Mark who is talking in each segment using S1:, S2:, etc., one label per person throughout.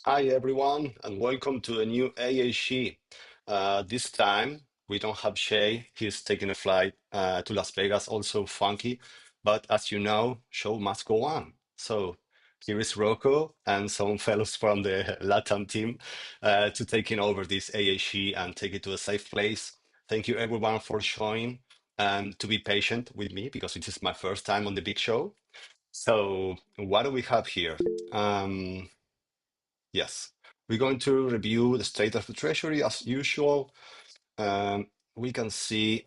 S1: Hi everyone, and welcome to a new AAG. This time we don't have Shay. He's taking a flight to Las Vegas, also funky. But as you know, show must go on. So here is Rocco and some fellows from the LATAM team to taking over this AAG and take it to a safe place. Thank you everyone for showing and to be patient with me because it is my first time on the big show. So what do we have here? Um, Yes, we're going to review the state of the treasury as usual. We can see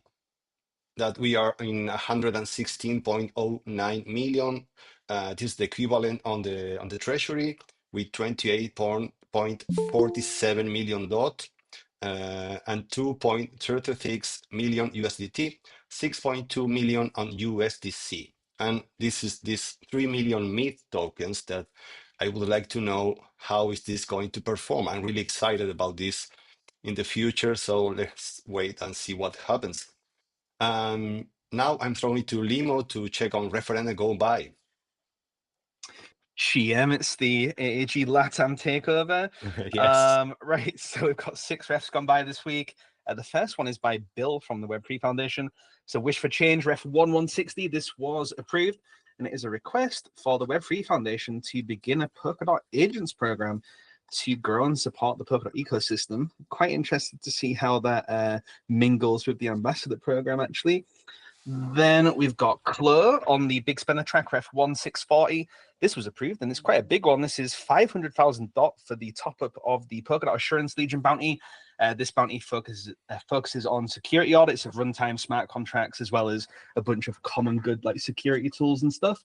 S1: that we are in 116.09 million. This is the equivalent on the treasury with 28.47 million dot and 2.36 million USDT, 6.2 million on USDC. And this is this 3 million myth tokens that I would like to know how is this going to perform. I'm really excited about this in the future. So let's wait and see what happens. Now I'm throwing it to Limo to check on referendum go by.
S2: It's the AAG LATAM takeover.
S1: Yes.
S2: Right, so we've got 6 refs gone by this week. The first one is by Bill from the Web3 Foundation. So Wish for Change, ref 1160. This was approved, and it is a request for the Web3 Foundation to begin a Polkadot Agents program to grow and support the Polkadot ecosystem. Quite interested to see how that mingles with the ambassador program, actually. Then we've got Claw on the Big Spender track, ref 1640. This was approved, and it's quite a big one. This is 500,000 DOT for the top-up of the Polkadot Assurance Legion bounty. This bounty focuses on security audits of runtime smart contracts, as well as a bunch of common good like security tools and stuff.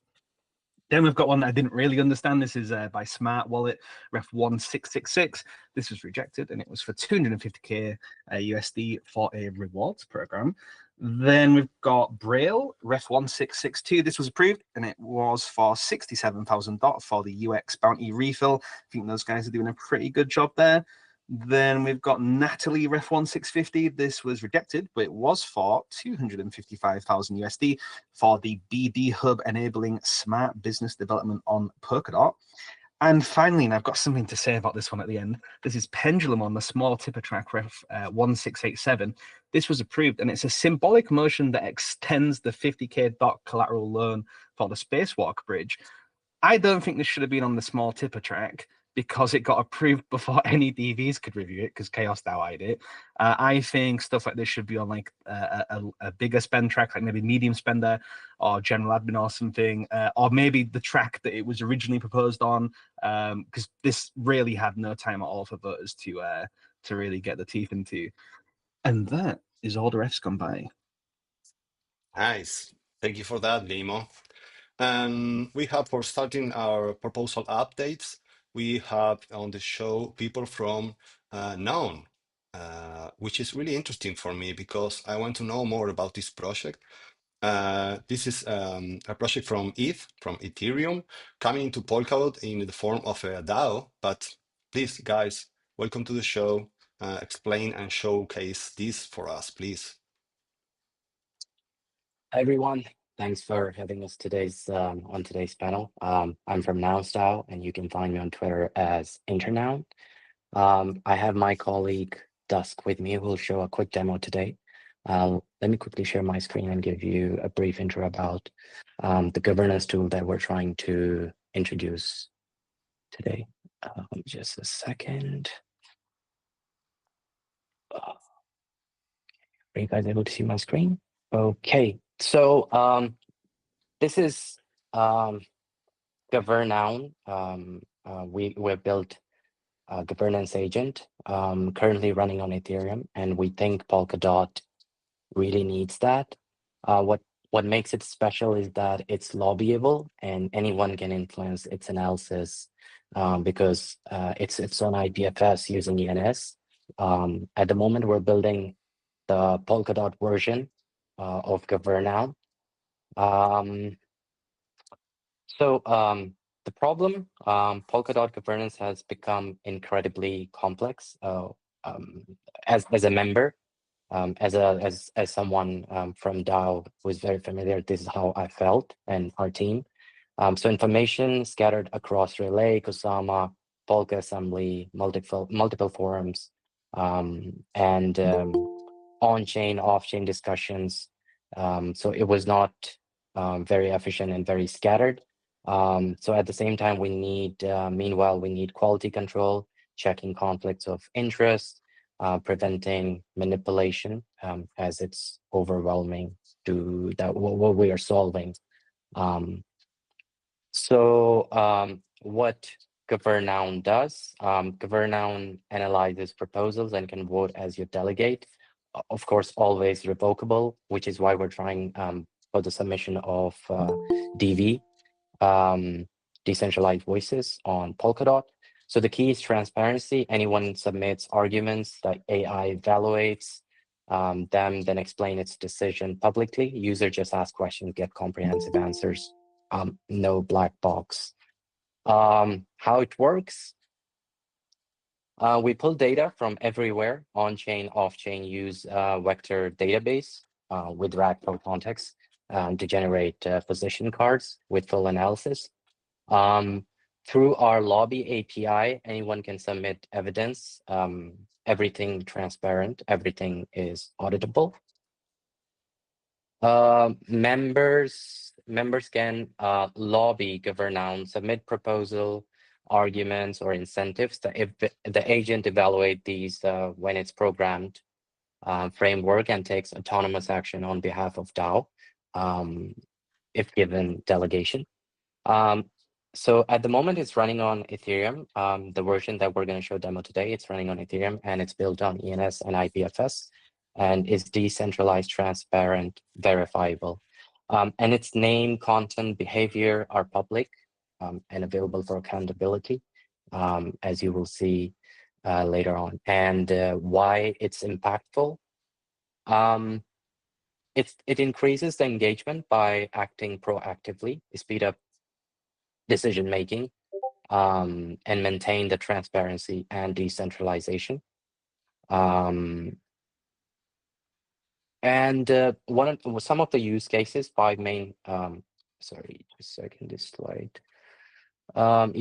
S2: Then we've got one that I didn't really understand. This is by Smart Wallet, ref 1666. This was rejected, and it was for 250k USD for a rewards program. Then we've got Braille, ref 1662. This was approved, and it was for 67,000 DOT for the UX bounty refill. I think those guys are doing a pretty good job there. Then we've got Natalie, ref 1650. This was rejected, but it was for 255,000 USD for the BD Hub enabling smart business development on Polkadot. And finally, and I've got something to say about this one at the end, this is Pendulum on the small tipper track, ref 1687. This was approved, and it's a symbolic motion that extends the 50k DOT collateral loan for the Spacewalk bridge. I don't think this should have been on the small tipper track because it got approved before any DVs could review it, because Chaos DAO'd it. I think stuff like this should be on like a bigger spend track, like maybe medium spender or general admin or something, or maybe the track that it was originally proposed on, because this really had no time at all for voters to really get the teeth into. And that is all the refs gone by.
S1: Nice. Thank you for that, Limo. And we have for starting our proposal updates, we have on the show people from Noun, which is really interesting for me because I want to know more about this project. This is a project from ETH, from Ethereum, coming into Polkadot in the form of a DAO. But please, guys, welcome to the show. Explain and showcase this for us, please.
S3: Hi, everyone. Thanks for having us on today's panel. I'm from Nouns DAO, and you can find me on Twitter as Internoun. I have my colleague Dusk with me, who will show a quick demo today. Let me quickly share my screen and give you a brief intro about the governance tool that we're trying to introduce today. Just a second. Are you guys able to see my screen? Okay, so this is Governoun. We built a governance agent currently running on Ethereum, and we think Polkadot really needs that. What makes it special is that it's lobbyable and anyone can influence its analysis because it's on IPFS using ENS. At the moment, we're building the Polkadot version of Governoun. The problem, Polkadot governance has become incredibly complex. As a member, as someone from DAO who is very familiar, this is how I felt and our team. So information scattered across Relay, Kusama, Polka Assembly, multiple forums, and on-chain, off-chain discussions. So it was not very efficient and very scattered. So at the same time, meanwhile, we need quality control, checking conflicts of interest, preventing manipulation, as it's overwhelming to that what we are solving. What Governoun does, Governoun analyzes proposals and can vote as your delegate. Of course, always revocable, which is why we're trying for the submission of DV, decentralized voices on Polkadot. So the key is transparency. Anyone submits arguments that AI evaluates them, then explain its decision publicly. User just ask questions, get comprehensive answers. No black box. How it works? We pull data from everywhere, on-chain, off-chain, use vector database with RAG code context to generate position cards with full analysis. Through our lobby API, anyone can submit evidence, everything transparent, everything is auditable. Members can lobby Governoun, submit proposal, arguments, or incentives. If the agent evaluate these when it's programmed framework and takes autonomous action on behalf of DAO, if given delegation. So at the moment, it's running on Ethereum. The version that we're going to show demo today, it's running on Ethereum, and it's built on ENS and IPFS, and is decentralized, transparent, verifiable. And its name, content, behavior are public and available for accountability, as you will see later on. And why it's impactful? It increases the engagement by acting proactively, speed up decision making, and maintain the transparency and decentralization. And some of the use cases, 5 main, sorry, just a second, this slide. Some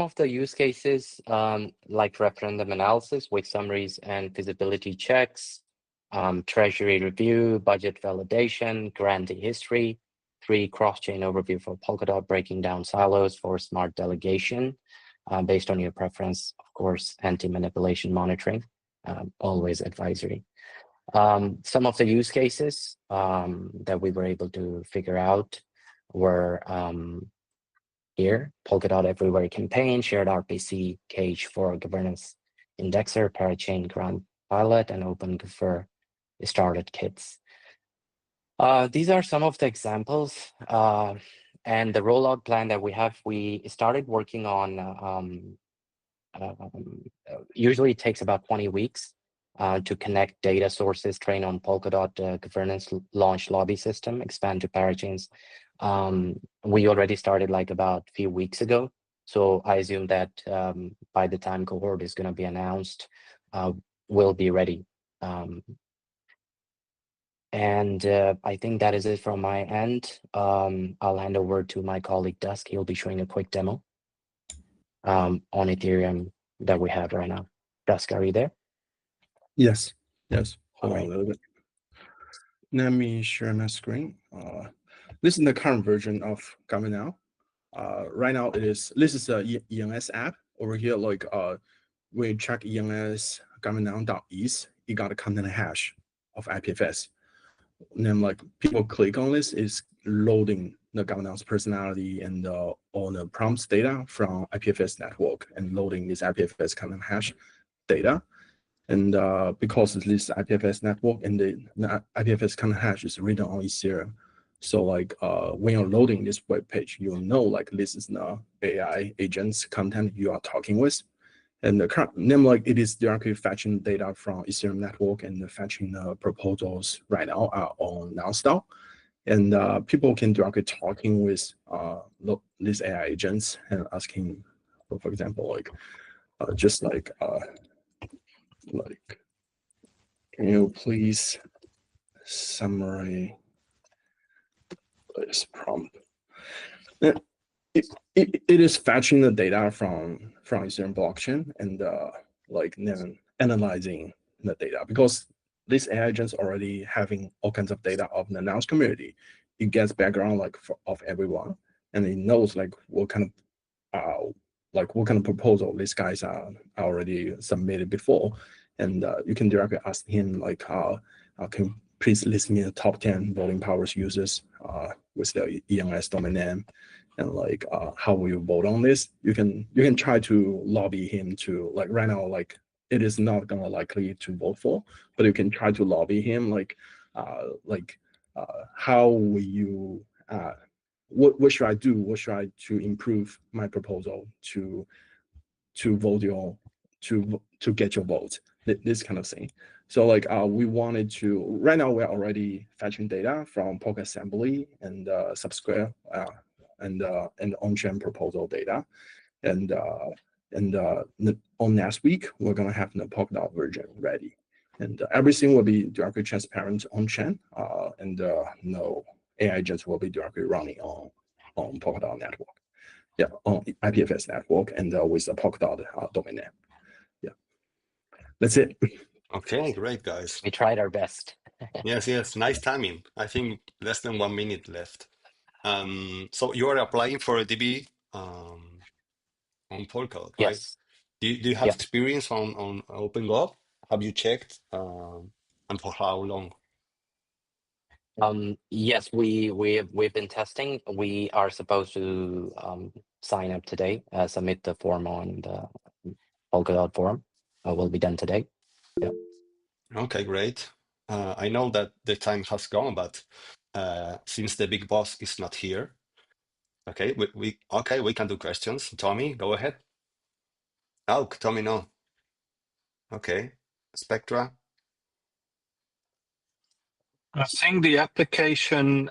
S3: of the use cases, like referendum analysis with summaries and feasibility checks, treasury review, budget validation, grantee history, 3 cross-chain overview for Polkadot, breaking down silos for smart delegation, based on your preference, of course, anti-manipulation monitoring, always advisory. Some of the use cases that we were able to figure out were here, Polkadot Everywhere campaign, shared RPC cage for governance indexer, parachain grant pilot, and open for started kits. These are some of the examples and the rollout plan that we have. We started working on, usually it takes about 20 weeks to connect data sources, train on Polkadot governance, launch lobby system, expand to parachains. We already started like about a few weeks ago. So I assume that by the time cohort is going to be announced, we'll be ready. And I think that is it from my end. I'll hand over to my colleague Dusk. He'll be showing a quick demo on Ethereum that we have right now. Dusk, are you there?
S4: Yes.
S3: All
S4: Hold on
S3: right.
S4: a little bit. Let me share my screen. This is the current version of Government Now. Right now this is a ENS app over here. Like we check ENS governmentnow.is, you got a content hash of IPFS. And then like people click on this is loading the governance personality and all the prompts data from IPFS network and loading this IPFS content hash data. And because of this IPFS network and the IPFS content hash is written on Ethereum, so like when you're loading this web page, you'll know like this is the AI agent's content you are talking with. And the current name, like it is directly fetching data from Ethereum network and fetching proposals right now are on Nouns DAO. And people can directly talking with these AI agents and asking, for example, like just like can you please summarize this prompt? It is fetching the data from Ethereum blockchain and like then analyzing the data, because these AI agents already having all kinds of data of the Nouns community. It gets background like of everyone, and it knows like what kind of proposal these guys are already submitted before, and you can directly ask him like, can you please list me the top 10 voting powers users with the ENS domain name, and like how will you vote on this? You can try to lobby him to, like right now, like it is not gonna likely to vote for, but you can try to lobby him like how will you what should I do? What should I to improve my proposal to vote your to get your vote? This kind of thing. So like we wanted to, right now we're already fetching data from Polka Assembly and Subsquare and on-chain proposal data, and on next week we're gonna have the Polkadot version ready, and everything will be directly transparent on-chain, and no AI agents will be directly running on Polkadot network. Yeah, on IPFS network and with the Polkadot domain name. Yeah, that's it.
S1: Okay, great, guys.
S3: We tried our best.
S1: Yes, nice timing. I think less than 1 minute left. So you are applying for a DB on Polkadot, right?
S3: Yes.
S1: Do you have
S3: Yeah.
S1: experience on OpenGov? Have you checked? And for how long?
S3: Yes, we've been testing. We are supposed to sign up today, submit the form on the Polkadot forum. Will be done today. Yeah.
S1: Okay, great. I know that the time has gone, but since the big boss is not here, okay, we can do questions. Tommy, go ahead. Oh, Tommy, no. Okay, Spectra.
S5: I think the application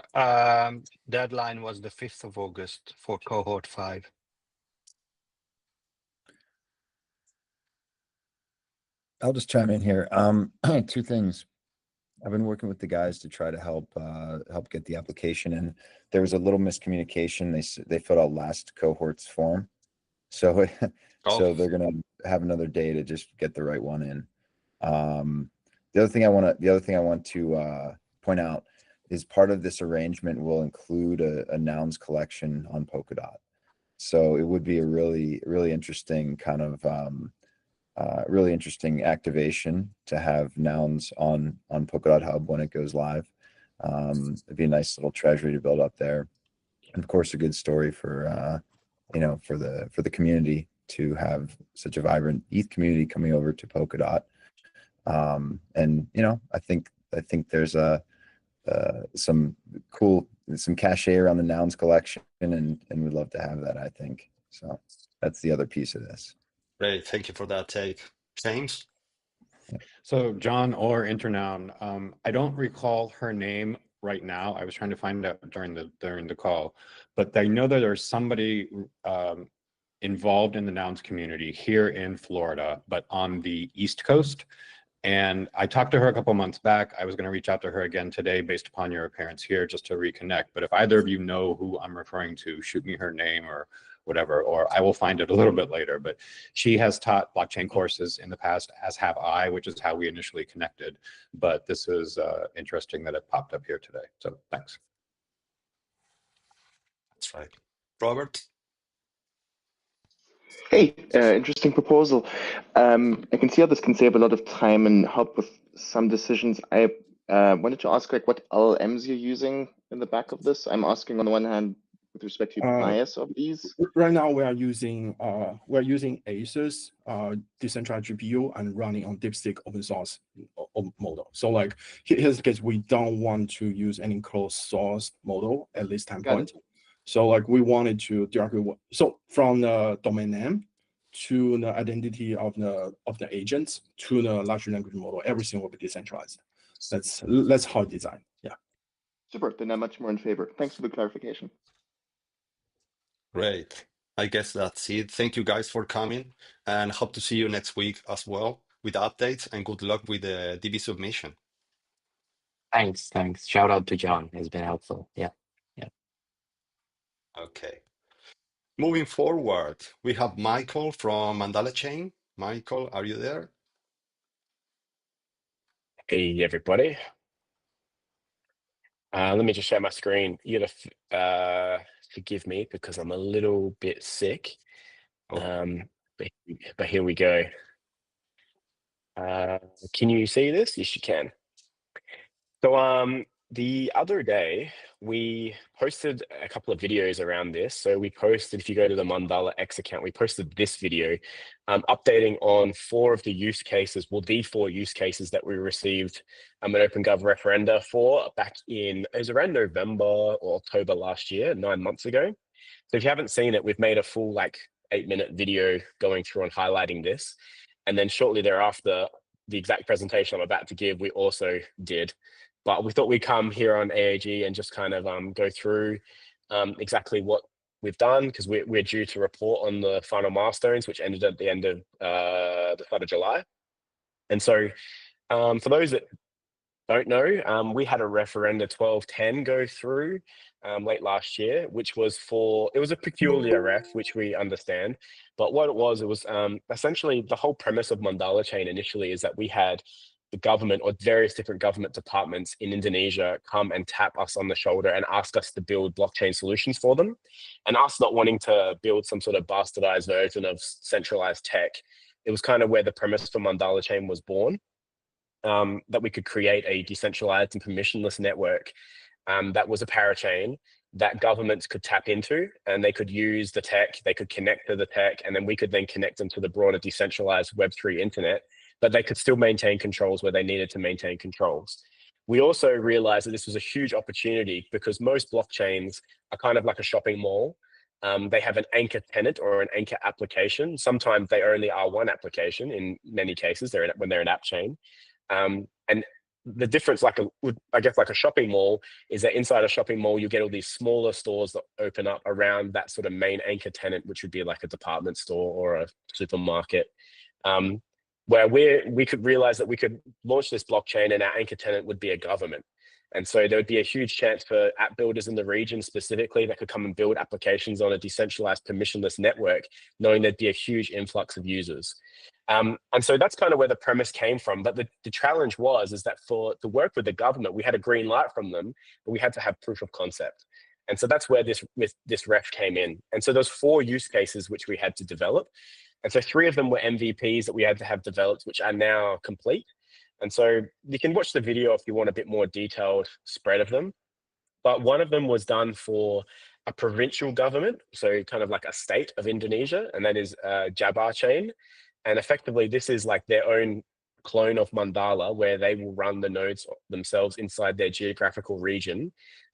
S5: deadline was the 5th of August for cohort 5.
S6: I'll just chime in here. Two things. I've been working with the guys to try to help get the application in. There was a little miscommunication. They filled out last cohort's form, so
S1: Oh,
S6: so they're gonna have another day to just get the right one in. The other thing I want to point out is part of this arrangement will include a nouns collection on Polkadot. So it would be a really interesting kind of really interesting activation to have nouns on Polkadot Hub when it goes live. It'd be a nice little treasury to build up there, and of course a good story for for the community to have such a vibrant ETH community coming over to Polkadot. And I think there's some cachet around the nouns collection, and we'd love to have that. I think so. That's the other piece of this.
S1: great. Thank you for that take. James?
S7: So John or Internoun, I don't recall her name right now. I was trying to find out during the call, but I know that there's somebody involved in the nouns community here in Florida, but on the East Coast. And I talked to her a couple months back. I was going to reach out to her again today based upon your appearance here just to reconnect. But if either of you know who I'm referring to, shoot me her name or whatever, or I will find it a little bit later. But she has taught blockchain courses in the past, as have I, which is how we initially connected. But this is interesting that it popped up here today. So thanks.
S1: That's right. Robert?
S8: Hey, interesting proposal. I can see how this can save a lot of time and help with some decisions. I wanted to ask like what LLMs you're using in the back of this. I'm asking on the one hand with respect to bias of these.
S4: Right now we are using ASUS decentralized GPU and running on DeepSeek open source model. So like here's the case, we don't want to use any closed source model at this time point. So like we wanted to directly, so from the domain name to the identity of the agents to the large language model, everything will be decentralized. That's how it's designed. Yeah.
S8: Super. Then I'm much more in favor. Thanks for the clarification.
S1: Great. I guess that's it. Thank you guys for coming and hope to see you next week as well with updates, and good luck with the DB submission.
S3: Thanks. Shout out to John. It's been helpful. Yeah.
S1: Okay. Moving forward, we have Michael from Mandala Chain. Michael, are you there?
S9: Hey everybody. Let me just share my screen. You gotta forgive me because I'm a little bit sick.
S1: Oh.
S9: But here we go. Can you see this? Yes, you can. So the other day we posted a couple of videos around this. So we posted, if you go to the Mandala X account, we posted this video updating on 4 of the use cases, well, the 4 use cases that we received an OpenGov referenda for back in, it was around November or October last year, 9 months ago. So if you haven't seen it, we've made a full like 8-minute video going through and highlighting this. And then shortly thereafter, the exact presentation I'm about to give, we also did. But we thought we'd come here on AAG and just kind of go through exactly what we've done, because we're due to report on the final milestones, which ended at the end of the start of July. And so for those that don't know, we had a referenda 1210 go through late last year, which was it was a peculiar ref, which we understand. But what it was essentially the whole premise of Mandala Chain initially is that we had the government or various different government departments in Indonesia come and tap us on the shoulder and ask us to build blockchain solutions for them. And us not wanting to build some sort of bastardized version of centralized tech, it was kind of where the premise for Mandala Chain was born, that we could create a decentralized and permissionless network that was a parachain that governments could tap into, and they could use the tech, they could connect to the tech, and then we could then connect them to the broader decentralized Web3 internet, but they could still maintain controls where they needed to maintain controls. We also realized that this was a huge opportunity because most blockchains are kind of like a shopping mall. They have an anchor tenant or an anchor application. Sometimes they only are one application. In many cases, when they're an app chain. And the difference, I guess like a shopping mall, is that inside a shopping mall, you get all these smaller stores that open up around that sort of main anchor tenant, which would be like a department store or a supermarket. Where we could realize that we could launch this blockchain and our anchor tenant would be a government. And so there would be a huge chance for app builders in the region specifically that could come and build applications on a decentralized permissionless network, knowing there'd be a huge influx of users. And so that's kind of where the premise came from. But the challenge is that for the work with the government, we had a green light from them, but we had to have proof of concept. And so that's where this ref came in. And so those 4 use cases which we had to develop. And so 3 of them were MVPs that we had to have developed, which are now complete. And so you can watch the video if you want a bit more detailed spread of them. But one of them was done for a provincial government, so kind of like a state of Indonesia, and that is Jabar Chain. And effectively, this is like their own clone of Mandala, where they will run the nodes themselves inside their geographical region.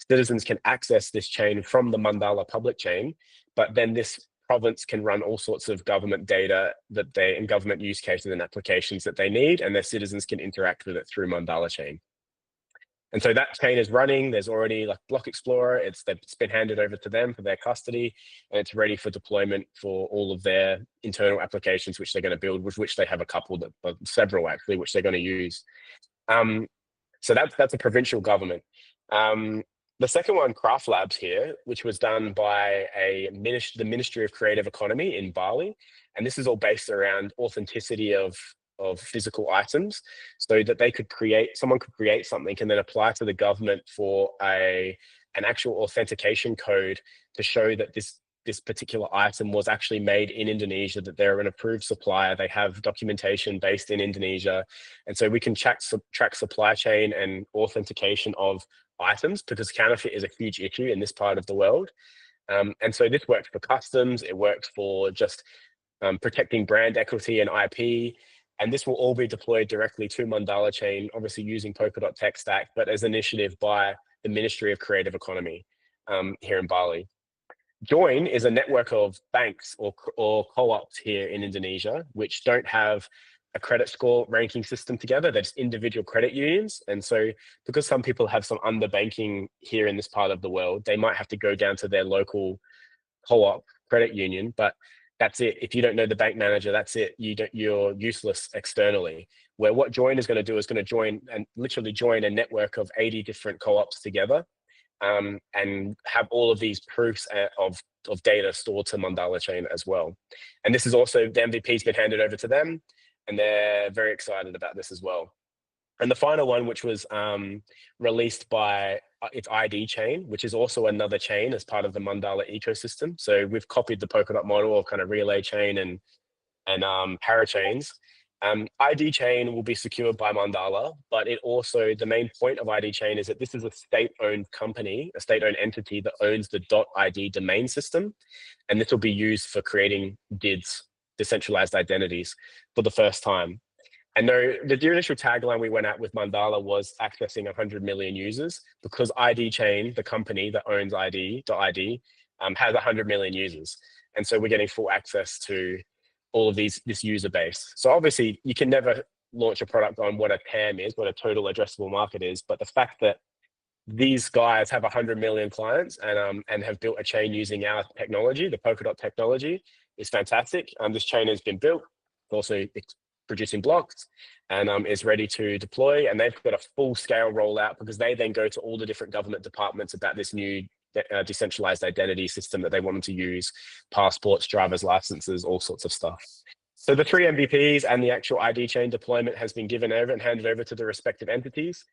S9: Citizens can access this chain from the Mandala public chain, but then this province can run all sorts of government data and government use cases and applications that they need, and their citizens can interact with it through Mandala Chain. And so that chain is running. There's already like Block Explorer. It's been handed over to them for their custody, and it's ready for deployment for all of their internal applications, which they're going to build, with which they have a couple, several actually, which they're going to use. So that's a provincial government. The second one, Craft Labs here, which was done by the Ministry of Creative Economy in Bali, and this is all based around authenticity of physical items, so that someone could create something and then apply to the government for an actual authentication code to show that this particular item was actually made in Indonesia, that they're an approved supplier, they have documentation based in Indonesia. And so we can track supply chain and authentication of items, because counterfeit is a huge issue in this part of the world. And so this works for customs, it works for just protecting brand equity and IP. And this will all be deployed directly to Mandala Chain, obviously using Polkadot tech stack, but as an initiative by the Ministry of Creative Economy here in Bali. Join is a network of banks or co-ops here in Indonesia, which don't have a credit score ranking system together. They're just individual credit unions. And so because some people have some underbanking here in this part of the world, they might have to go down to their local co-op credit union, but that's it. If you don't know the bank manager, that's it. You're useless externally. Where what Join is going to do is going to literally join a network of 80 different co-ops together, and have all of these proofs of data stored to Mandala Chain as well. And this is also, the MVP's been handed over to them, and they're very excited about this as well. And the final one, which was released by its ID chain, which is also another chain as part of the Mandala ecosystem. So we've copied the Polkadot model of kind of relay chain and parachains. ID chain will be secured by Mandala, but the main point of ID chain is that this is a state-owned company, a state-owned entity that owns the .id domain system. And this will be used for creating DIDs, decentralized identities, for the first time. And the initial tagline we went at with Mandala was accessing 100 million users, because ID Chain, the company that owns ID.id, has 100 million users. And so we're getting full access to all of this user base. So obviously you can never launch a product on what a TAM is, what a total addressable market is. But the fact that these guys have 100 million clients and have built a chain using our technology, the Polkadot technology, is fantastic. This chain has been built, also producing blocks, and is ready to deploy. And they've got a full scale rollout, because they then go to all the different government departments about this new decentralized identity system that they want them to use, passports, driver's licenses, all sorts of stuff. So the 3 MVPs and the actual ID chain deployment has been given over and handed over to the respective entities.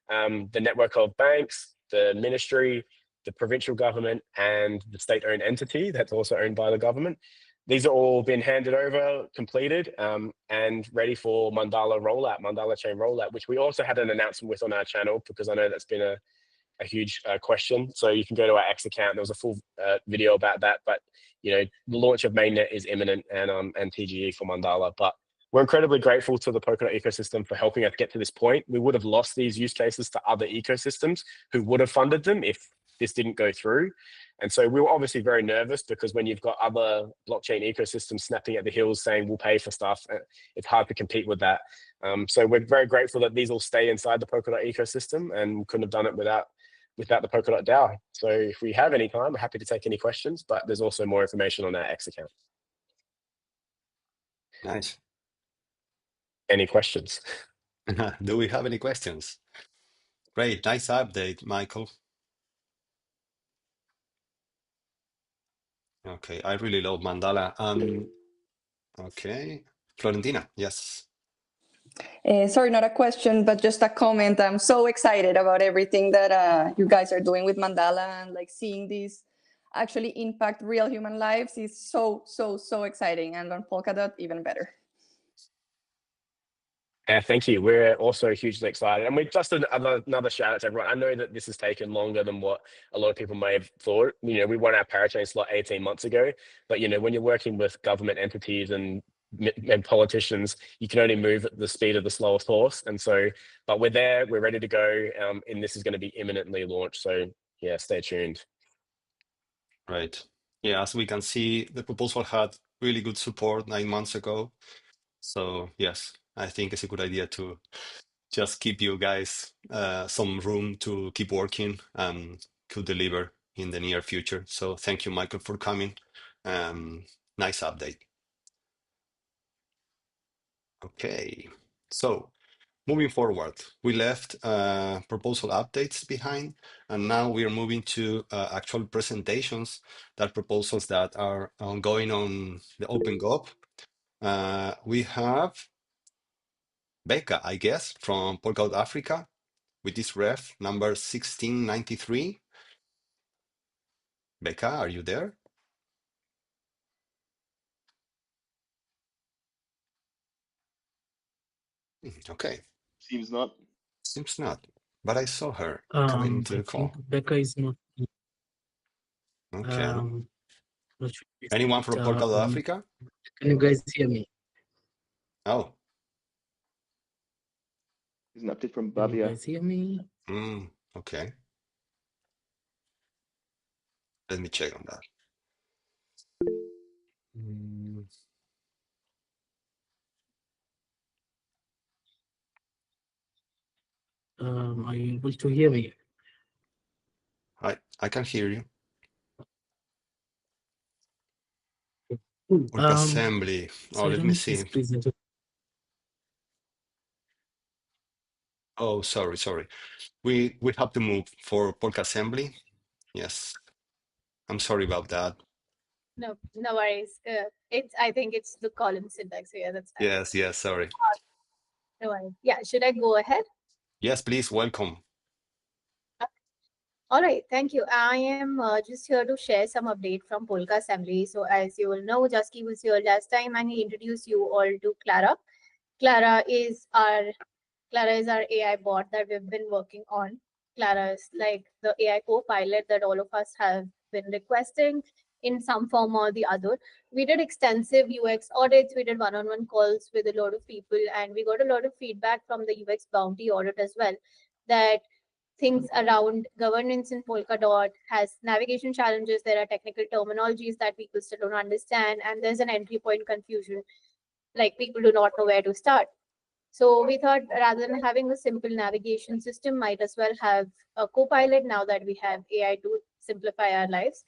S9: The network of banks, the ministry, the provincial government, and the state-owned entity that's also owned by the government. These are all been handed over, completed, and ready for Mandala Chain rollout, which we also had an announcement with on our channel, because I know that's been a huge question. So you can go to our X account. There was a full video about that. But the launch of mainnet is imminent, and TGE for Mandala. But we're incredibly grateful to the Polkadot ecosystem for helping us get to this point. We would have lost these use cases to other ecosystems who would have funded them if this didn't go through. And so we were obviously very nervous, because when you've got other blockchain ecosystems snapping at the heels saying we'll pay for stuff, it's hard to compete with that. So we're very grateful that these all stay inside the Polkadot ecosystem, and couldn't have done it without the Polkadot DAO. So if we have any time, we're happy to take any questions, but there's also more information on our X account.
S1: Nice.
S9: Any questions?
S1: Do we have any questions? Great, nice update, Michael. Okay, I really love Mandala. Okay, Florentina, yes.
S10: Sorry, not a question, but just a comment. I'm so excited about everything that you guys are doing with Mandala, and like seeing these actually impact real human lives is so exciting. And on Polkadot, even better.
S9: Yeah, thank you. We're also hugely excited. And we just another shout out to everyone. I know that this has taken longer than what a lot of people may have thought. We won our parachain slot 18 months ago, but when you're working with government entities and politicians, you can only move at the speed of the slowest horse. And so, but we're there, we're ready to go, and this is going to be imminently launched. So yeah, stay tuned.
S1: Right. Yeah, as we can see, the proposal had really good support 9 months ago. So yes, I think it's a good idea to just keep you guys some room to keep working and to deliver in the near future. So thank you, Michael, for coming. Nice update. Okay, so moving forward, we left proposal updates behind, and now we are moving to actual presentations, that proposals that are ongoing on the OpenGov. We have Becca, I guess, from Polkadot Africa, with this ref number 1693. Becca, are you there? Okay,
S8: Seems not.
S1: seems not, but I saw her coming into
S11: I
S1: the
S11: think
S1: call.
S11: Becca is not.
S1: Okay.
S11: Not sure if
S1: Anyone from Polkadot
S11: on.
S1: Africa?
S11: Can you guys hear me?
S1: Oh,
S8: There's an update from
S11: Can you
S8: Bavia.
S11: guys hear me?
S1: okay. Let me check on that. Mm,
S11: Are you able to hear me?
S1: I can hear you.
S11: Cool.
S1: Work assembly.
S11: So
S1: Oh,
S11: I
S1: let
S11: don't
S1: me
S11: know if this
S1: see.
S11: presenter.
S1: Oh, sorry. We have to move for Polka assembly. Yes, I'm sorry about that.
S12: No, no worries. I think it's the column syntax. So yeah, that's fine.
S1: Yes, sorry.
S12: No worries. Yeah, should I go ahead?
S1: Yes, please, welcome.
S12: All right, thank you. I am just here to share some update from Polka Assembly. So as you will know, Jusky was here last time and he introduced you all to Clara. Clara is our AI bot that we've been working on. Clara is like the AI co-pilot that all of us have been requesting in some form or the other. We did extensive UX audits, we did one-on-one calls with a lot of people, and we got a lot of feedback from the UX bounty audit as well, that things around governance in Polkadot has navigation challenges. There are technical terminologies that people still don't understand, and there's an entry point confusion. Like people do not know where to start. So we thought rather than having a simple navigation system, might as well have a co-pilot now that we have AI to simplify our lives.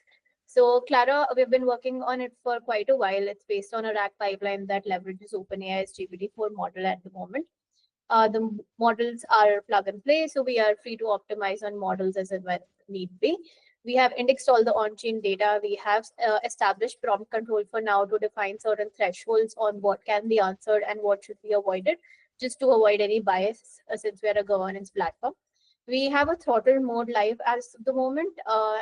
S12: So Clara, we've been working on it for quite a while. It's based on a RAG pipeline that leverages OpenAI's GPT-4 model at the moment. The models are plug and play, so we are free to optimize on models as and when need be. We have indexed all the on-chain data. We have established prompt control for now to define certain thresholds on what can be answered and what should be avoided, just to avoid any bias since we're a governance platform. We have a throttle mode live as the moment,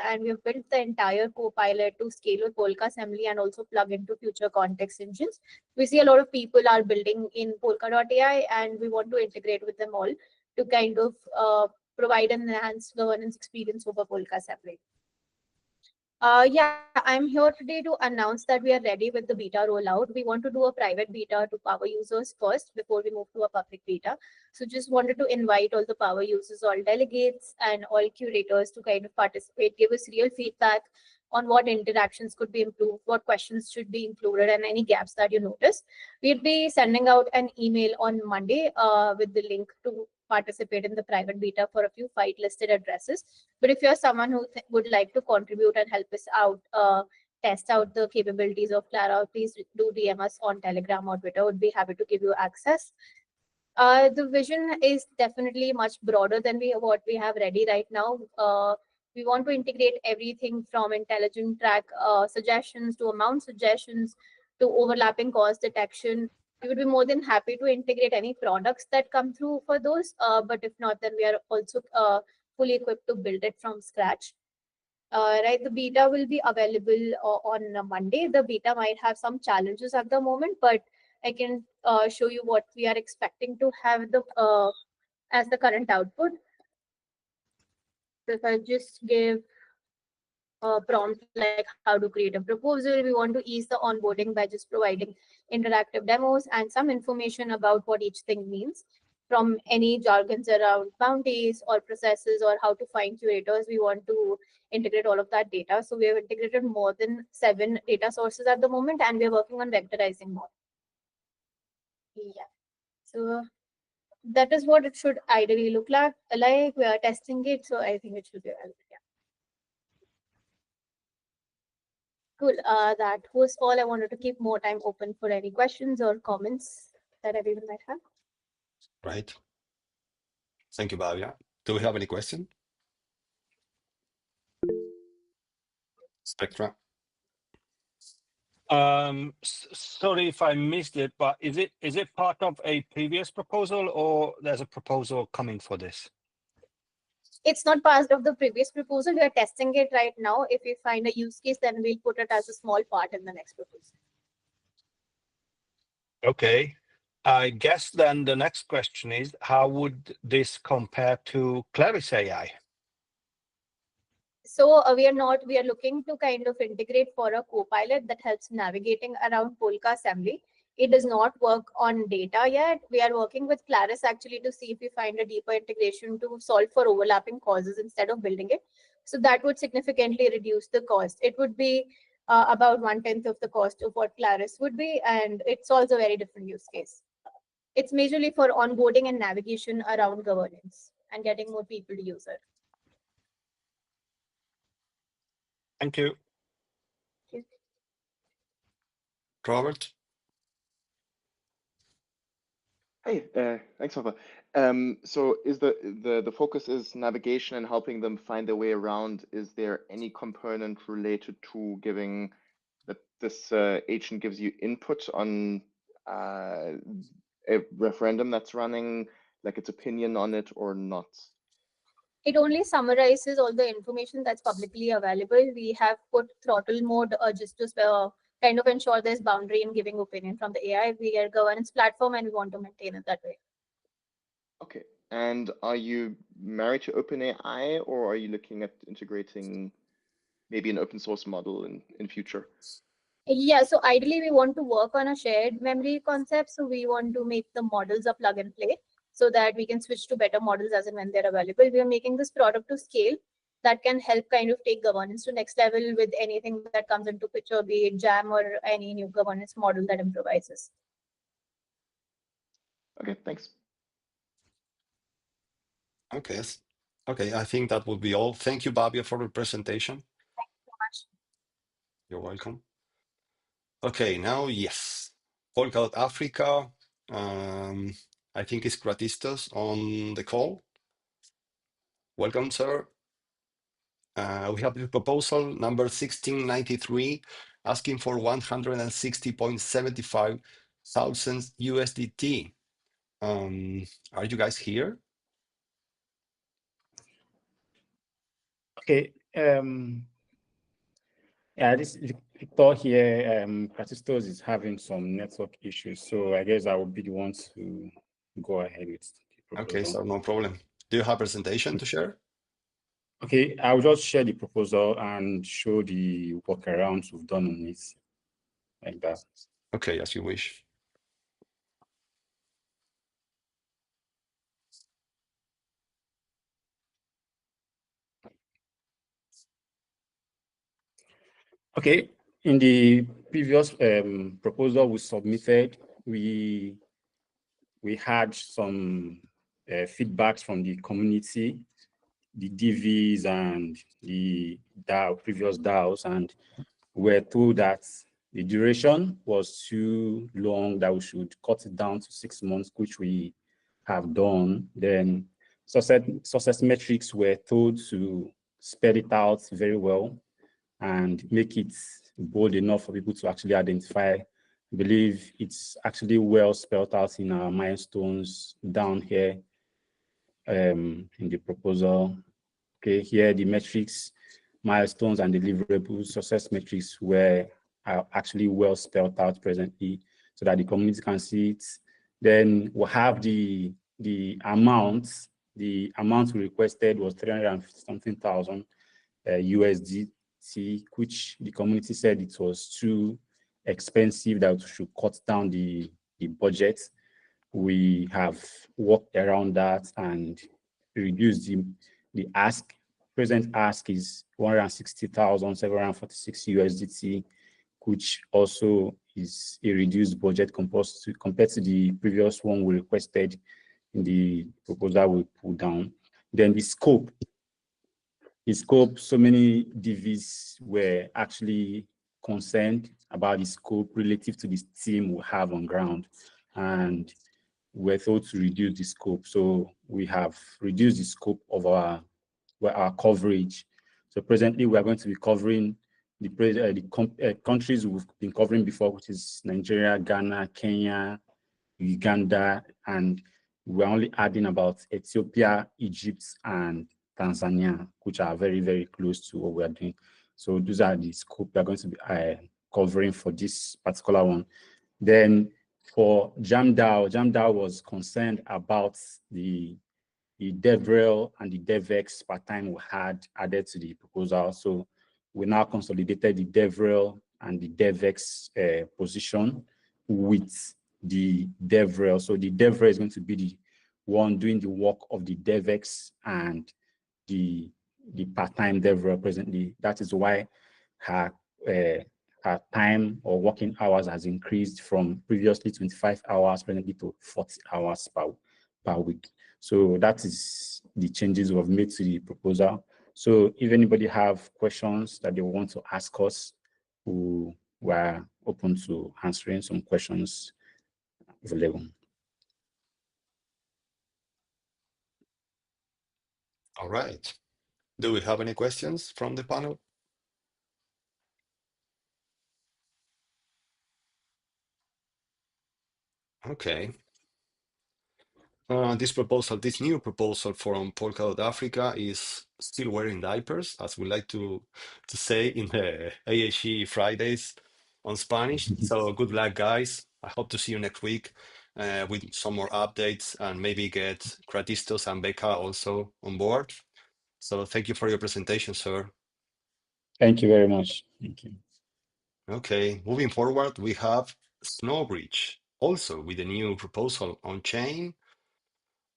S12: and we've built the entire Copilot to scale with Polka assembly and also plug into future context engines. We see a lot of people are building in Polkadot.ai, and we want to integrate with them all to kind of provide an enhanced governance experience over Polka assembly. Yeah, I'm here today to announce that we are ready with the beta rollout. We want to do a private beta to power users first before we move to a public beta. So just wanted to invite all the power users, all delegates and all curators to kind of participate, give us real feedback on what interactions could be improved, what questions should be included, and any gaps that you notice. We'll be sending out an email on Monday with the link to participate in the private beta for a few listed addresses. But if you're someone who would like to contribute and help us out, test out the capabilities of Clara, please do DM us on Telegram or Twitter. Would be happy to give you access. The vision is definitely much broader than what we have ready right now. We want to integrate everything from intelligent track suggestions to amount suggestions to overlapping cause detection. We would be more than happy to integrate any products that come through for those. But if not, then we are also fully equipped to build it from scratch. Right, the beta will be available on Monday. The beta might have some challenges at the moment, but I can show you what we are expecting to have as the current output. So if I just give a prompt like how to create a proposal, we want to ease the onboarding by just providing interactive demos and some information about what each thing means. From any jargons around bounties or processes or how to find curators, we want to integrate all of that data. So we have integrated more than 7 data sources at the moment, and we're working on vectorizing more. Yeah. So that is what it should ideally look like. We are testing it, so I think it should be valid. Yeah. Cool. That was all. I wanted to keep more time open for any questions or comments that everyone might have.
S1: Right. Thank you, Bhavya. Do we have any question? Spectra.
S5: Sorry if I missed it, but is it part of a previous proposal or there's a proposal coming for this?
S12: It's not part of the previous proposal. We are testing it right now. If we find a use case, then we'll put it as a small part in the next proposal.
S5: Okay. I guess then the next question is, how would this compare to Claris AI?
S12: So we are looking to kind of integrate for a co-pilot that helps navigating around Polka assembly. It does not work on data yet. We are working with Claris actually to see if we find a deeper integration to solve for overlapping causes instead of building it. So that would significantly reduce the cost. It would be about 1/10 of the cost of what Claris would be, and it solves a very different use case. It's majorly for onboarding and navigation around governance and getting more people to use it.
S5: Thank you.
S1: Robert?
S8: Hey, thanks, Papa. So is the focus is navigation and helping them find their way around. Is there any component related to giving that this agent gives you input on a referendum that's running, like its opinion on it or not?
S12: It only summarizes all the information that's publicly available. We have put throttle mode just to kind of ensure there's boundary in giving opinion from the AI. We are a governance platform and we want to maintain it that way.
S8: Okay. And are you married to OpenAI, or are you looking at integrating maybe an open source model in future?
S12: Yeah, so ideally we want to work on a shared memory concept. So we want to make the models a plug and play so that we can switch to better models as and when they're available. We are making this product to scale that can help kind of take governance to next level with anything that comes into picture, be it JAM or any new governance model that improvises.
S8: Okay, thanks.
S1: Okay. Okay, I think that will be all. Thank you, Bhavya, for the presentation.
S12: Thank you so much.
S1: You're welcome. Okay, now, yes. Polkadot Africa. I think it's Kratistos on the call. Welcome, sir. We have the proposal number 1693, asking for 160.75 thousand USDT. Are you guys here?
S13: Okay. Yeah, this Victor here, Kratistos is having some network issues, so I guess I will be the one to go ahead with the proposal.
S1: Okay, so no problem. Do you have a presentation to share?
S13: Okay, I'll just share the proposal and show the workarounds we've done on it, like that.
S1: Okay, as you wish.
S13: Okay, in the previous proposal we submitted, we had some feedbacks from the community, the DVs and the DAO, previous DAOs, and we're told that the duration was too long, that we should cut it down to 6 months, which we have done. Then success metrics were told to spread it out very well and make it bold enough for people to actually identify. I believe it's actually well spelled out in our milestones down here in the proposal. Okay, here the metrics, milestones, and deliverables, success metrics are actually well spelled out presently so that the community can see it. Then we'll have the amount. The amount we requested was 350-something thousand USDT, which the community said it was too expensive, that we should cut down the budget. We have worked around that and reduced the ask. Present ask is 160,746 USDT, which also is a reduced budget compared to the previous one we requested in the proposal we put down. Then the scope, so many DVs were actually concerned about the scope relative to the team we have on ground, and we're thought to reduce the scope. So we have reduced the scope of our coverage. So presently we are going to be covering the countries we've been covering before, which is Nigeria, Ghana, Kenya, Uganda, and we're only adding about Ethiopia, Egypt, and Tanzania, which are very, very close to what we are doing. So those are the scope we are going to be covering for this particular one. Then for JAM-DAO was concerned about the DevRel and the DevX part-time we had added to the proposal. So we now consolidated the DevRel and the DevX position with the DevRel. So the DevRel is going to be the one doing the work of the DevX and the part-time DevRel presently. That is why her time or working hours has increased from previously 25 hours presently to 40 hours per week. So that is the changes we've made to the proposal. So if anybody have questions that they want to ask us, we are open to answering some questions available.
S1: All right. Do we have any questions from the panel? Okay. This new proposal from Polkadot Africa is still wearing diapers, as we like to say in the AAG Fridays on Spanish. So good luck, guys. I hope to see you next week with some more updates and maybe get Kratistos and Becca also on board. So thank you for your presentation, sir.
S13: Thank you very much. Thank you.
S1: Okay, moving forward, we have Snowbridge also with a new proposal on chain.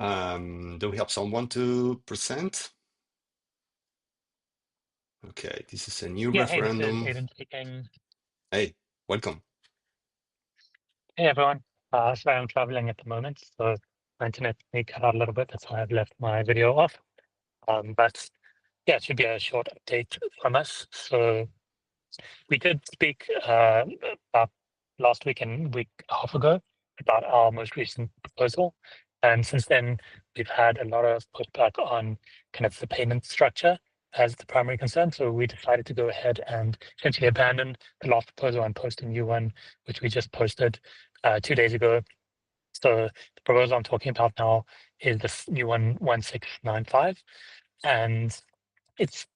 S1: Do we have someone to present? Okay, this is a new referendum.
S14: Hey, this is Aiden speaking.
S1: Hey, welcome.
S14: Hey, everyone. Sorry, I'm traveling at the moment, so my internet may cut out a little bit. That's why I've left my video off. But yeah, it should be a short update from us. So we did speak about last week and week and a half ago about our most recent proposal. And since then, we've had a lot of pushback on kind of the payment structure as the primary concern. So we decided to go ahead and essentially abandon the last proposal and post a new one, which we just posted 2 days ago. So the proposal I'm talking about now is this new one, 1695. And it's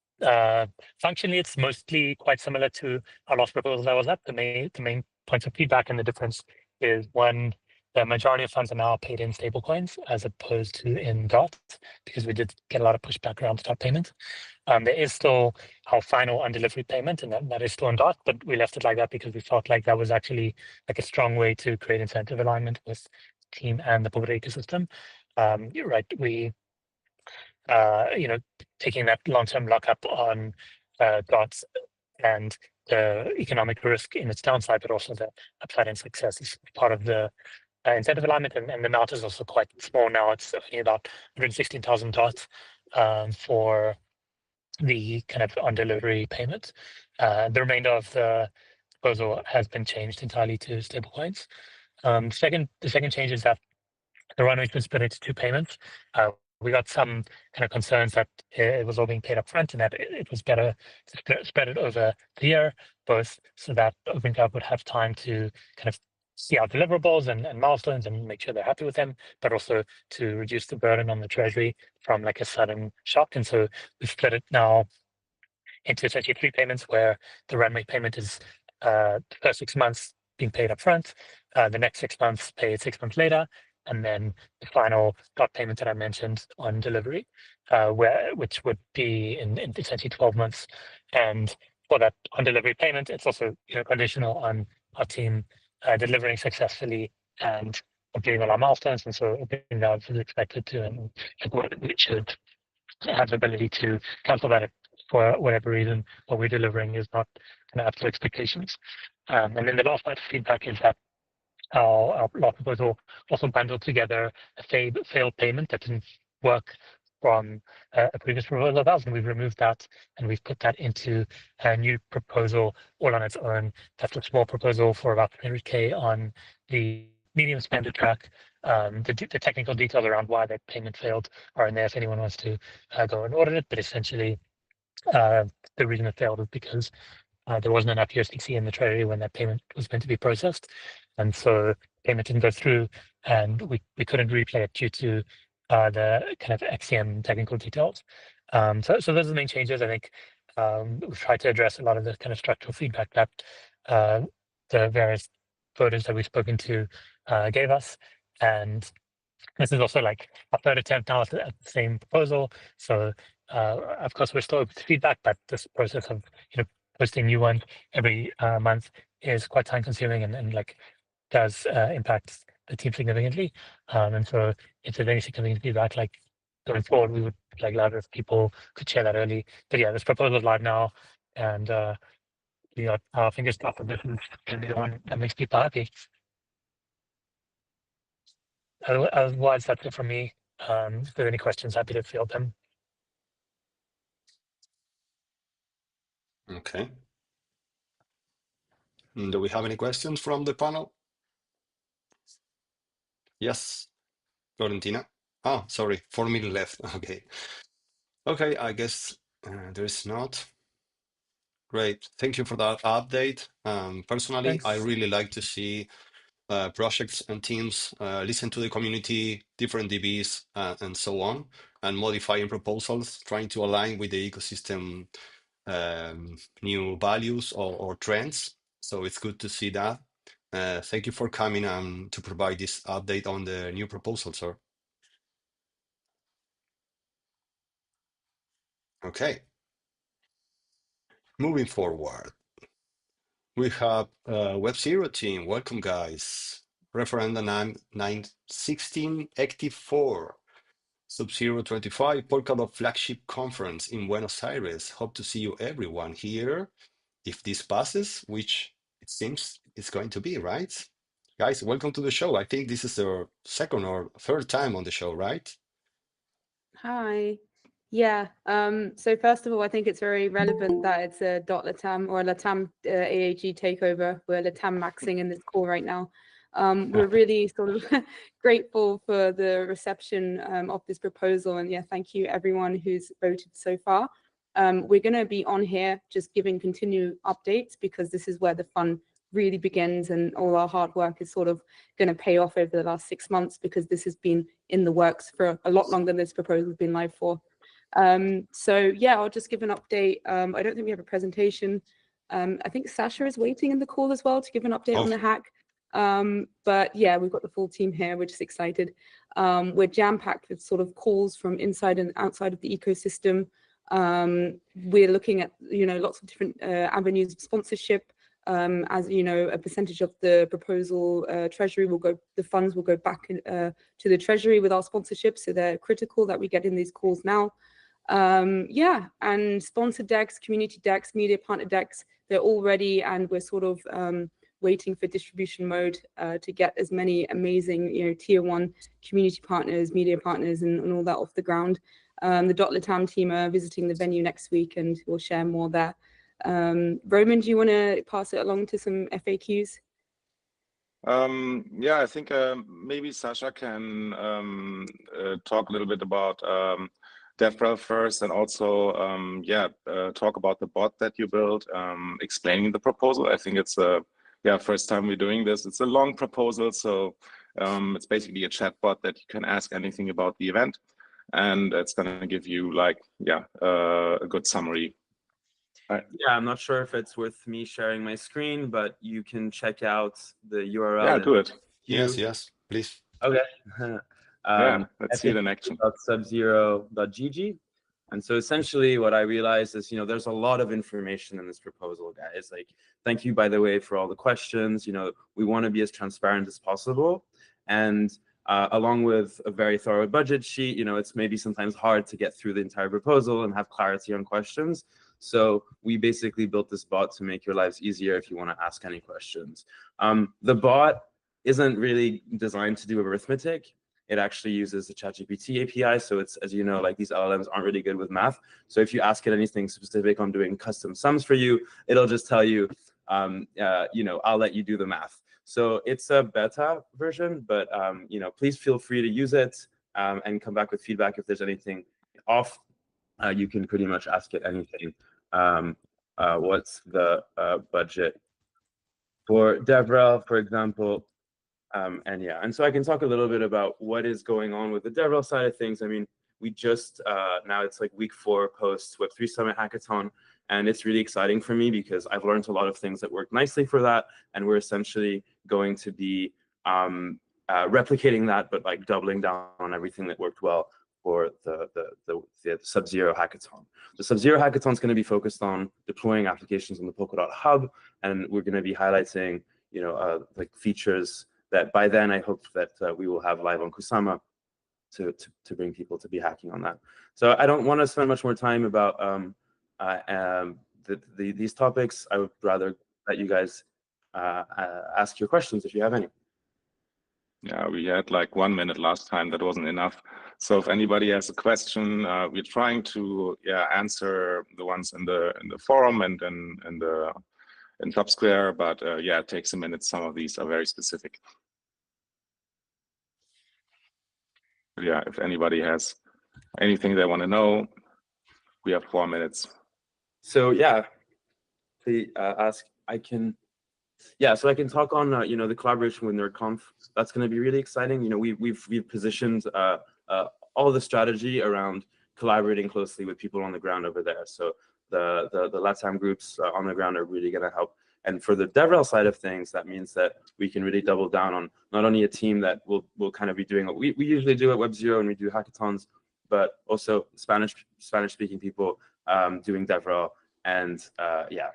S14: functionally, it's mostly quite similar to our last proposal that was up. The main points of feedback and the difference is one, the majority of funds are now paid in stablecoins as opposed to in DOT, because we did get a lot of pushback around DOT payment. There is still our final undelivery payment, and that is still in DOT, but we left it like that because we felt like that was actually like a strong way to create incentive alignment with the team and the Polkadot ecosystem. You're right, we taking that long-term lockup on DOTs and the economic risk in its downside, but also the upside in success is part of the incentive alignment. And the amount is also quite small now. It's only about 116,000 DOTs for the kind of on delivery payment. The remainder of the proposal has been changed entirely to stablecoins. The second change is that the runway was split into two payments. We got some kind of concerns that it was all being paid up front and that it was better to spread it over the year, both so that OpenGov would have time to kind of see our deliverables and milestones and make sure they're happy with them, but also to reduce the burden on the treasury from like a sudden shock. And so we've split it now into essentially three payments where the runway payment is the first 6 months being paid up front, the next 6 months paid 6 months later, and then the final dot payment that I mentioned on delivery, which would be in essentially 12 months. And for that on delivery payment, it's also conditional on our team delivering successfully and completing all our milestones. And so OpenGov is expected to, and we should have the ability to cancel that for whatever reason what we're delivering is not up to expectations. And then the last part of feedback is that our last proposal also bundled together a failed payment that didn't work from a previous proposal of ours, and we've removed that and we've put that into a new proposal all on its own. That's a small proposal for about 300K on the medium spender track. The technical details around why that payment failed are in there if anyone wants to go and audit it, but essentially the reason it failed is because there wasn't enough USDC in the treasury when that payment was meant to be processed. And so payment didn't go through and we couldn't replay it due to the kind of XCM technical details. So those are the main changes. I think we've tried to address a lot of the kind of structural feedback that the various voters that we've spoken to gave us. And this is also like a third attempt now at the same proposal. So of course we're still open to feedback, but this process of posting new ones every month is quite time consuming and like does impact the team significantly. And so if there's any significant feedback, like going forward, we would like love if people could share that early. But yeah, this proposal is live now, and our fingers crossed that this is going to be the one that makes people happy. Otherwise, that's it from me. If there are any questions, happy to field them.
S1: Okay. Do we have any questions from the panel? Yes, Florentina. Oh, sorry, 4 minutes left. Okay. Okay, I guess there's not. Great. Thank you for that update. Personally, I
S2: Thanks.
S1: really like to see projects and teams listen to the community, different DBs, and so on, and modifying proposals, trying to align with the ecosystem new values or trends. So it's good to see that. Thank you for coming to provide this update on the new proposal, sir. Okay. Moving forward, we have Web0 team. Welcome, guys. Referendum 91684. Sub-Zero 25 Polkadot flagship conference in Buenos Aires. Hope to see you everyone here. If this passes, which it seems it's going to be, right? Guys, welcome to the show. I think this is the second or third time on the show, right?
S15: Hi. Yeah. So first of all, I think it's very relevant that it's a .latam or a LATAM AAG takeover. We're LATAM maxing in this call right now. We're really sort of grateful for the reception of this proposal, and yeah, thank you everyone who's voted so far. We're going to be on here just giving continued updates because this is where the fun really begins, and all our hard work is sort of going to pay off over the last 6 months because this has been in the works for a lot longer than this proposal has been live for. So yeah, I'll just give an update. I don't think we have a presentation. I think Sasha is waiting in the call as well to give an update on the hack. But yeah, we've got the full team here. We're just excited. We're jam-packed with sort of calls from inside and outside of the ecosystem. We're looking at lots of different avenues of sponsorship. As you know, a percentage of the proposal treasury will go, the funds will go back to the treasury with our sponsorship. So they're critical that we get in these calls now. Yeah, and sponsored decks, community decks, media partner decks, they're all ready, and we're sort of waiting for distribution mode to get as many amazing, tier 1 community partners, media partners, and all that off the ground. The .latam team are visiting the venue next week, and we'll share more there. Roman, do you want to pass it along to some FAQs?
S16: Yeah, I think maybe Sasha can talk a little bit about DevRel first, and also talk about the bot that you built, explaining the proposal. I think it's first time we're doing this. It's a long proposal, so it's basically a chat bot that you can ask anything about the event, and it's going to give you a good summary.
S17: Yeah, I'm not sure if it's worth me sharing my screen, but you can check out the URL.
S16: Yeah, do it.
S1: Yes, please.
S17: Okay.
S16: Let's see it in action.
S17: Subzero.gg. And so essentially what I realized is, there's a lot of information in this proposal, guys. Like, thank you, by the way, for all the questions. We want to be as transparent as possible. And along with a very thorough budget sheet, it's maybe sometimes hard to get through the entire proposal and have clarity on questions. So we basically built this bot to make your lives easier if you want to ask any questions. The bot isn't really designed to do arithmetic. It actually uses the ChatGPT API. So it's, as you know, like these LLMs aren't really good with math. So if you ask it anything specific on doing custom sums for you, it'll just tell you, you know, I'll let you do the math. So it's a beta version, but you know, please feel free to use it and come back with feedback if there's anything off. You can pretty much ask it anything. What's the budget for DevRel, for example? And yeah, and so I can talk a little bit about what is going on with the DevRel side of things. I mean, we just, now it's like week 4 post Web3 Summit Hackathon, and it's really exciting for me because I've learned a lot of things that work nicely for that, and we're essentially going to be replicating that, but like doubling down on everything that worked well for the Sub-Zero Hackathon. The Sub-Zero Hackathon is going to be focused on deploying applications on the Polkadot Hub, and we're going to be highlighting, you know, like features that by then I hope that we will have live on Kusama to bring people to be hacking on that. So I don't want to spend much more time about these topics. I would rather let you guys ask your questions if you have any.
S16: Yeah, we had like 1 minute last time. That wasn't enough. So if anybody has a question, we're trying to answer the ones in the forum and in TopSquare, but yeah, it takes a minute. Some of these are very specific. But yeah, if anybody has anything they want to know, we have 4 minutes.
S17: So yeah, please ask. I can. Yeah, so I can talk on you know, the collaboration with NerdConf. That's going to be really exciting. You know, we've positioned all the strategy around collaborating closely with people on the ground over there. So the LATAM groups on the ground are really going to help. And for the DevRel side of things, that means that we can really double down on not only a team that will kind of be doing what we usually do at Web0 and we do hackathons, but also Spanish-speaking people doing DevRel. And yeah,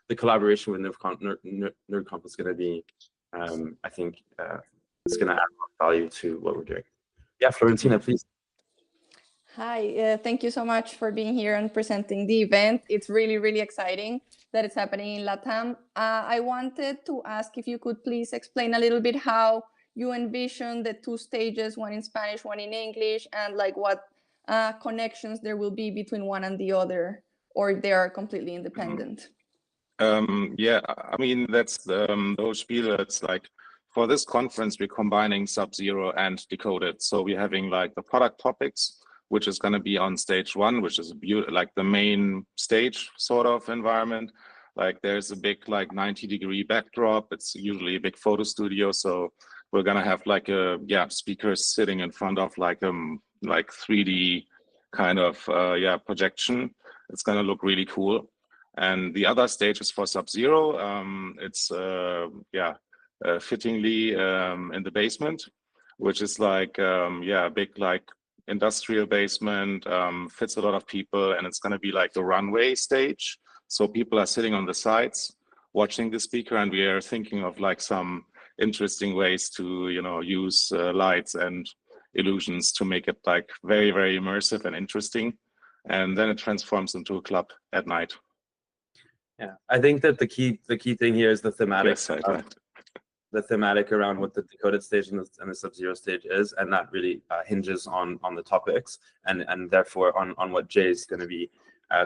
S17: the collaboration with NerdConf is going to be, I think, it's going to add more value to what we're doing. Yeah, Florentina, please.
S10: Hi, thank you so much for being here and presenting the event. It's really, really exciting that it's happening in LATAM. I wanted to ask if you could please explain a little bit how you envision the 2 stages, one in Spanish, one in English, and like what connections there will be between one and the other, or if they are completely independent.
S16: Yeah, I mean, that's the whole spiel. It's like for this conference, we're combining Sub-Zero and Decoded. So we're having like the product topics, which is going to be on stage 1, which is like the main stage sort of environment. Like there's a big like 90-degree backdrop. It's usually a big photo studio. So we're going to have like speakers sitting in front of like 3D kind of projection. It's going to look really cool. And the other stage is for Sub-Zero. It's fittingly in the basement, which is like a big like industrial basement, fits a lot of people, and it's going to be like the runway stage. So people are sitting on the sides watching the speaker, and we are thinking of like some interesting ways to, you know, use lights and illusions to make it like very, very immersive and interesting. And then it transforms into a club at night.
S17: Yeah, I think that the key thing here is the thematic.
S16: Yes,
S17: the thematic around what the Decoded stage and the Sub-Zero stage is, and that really hinges on the topics and therefore on what Jay's going to be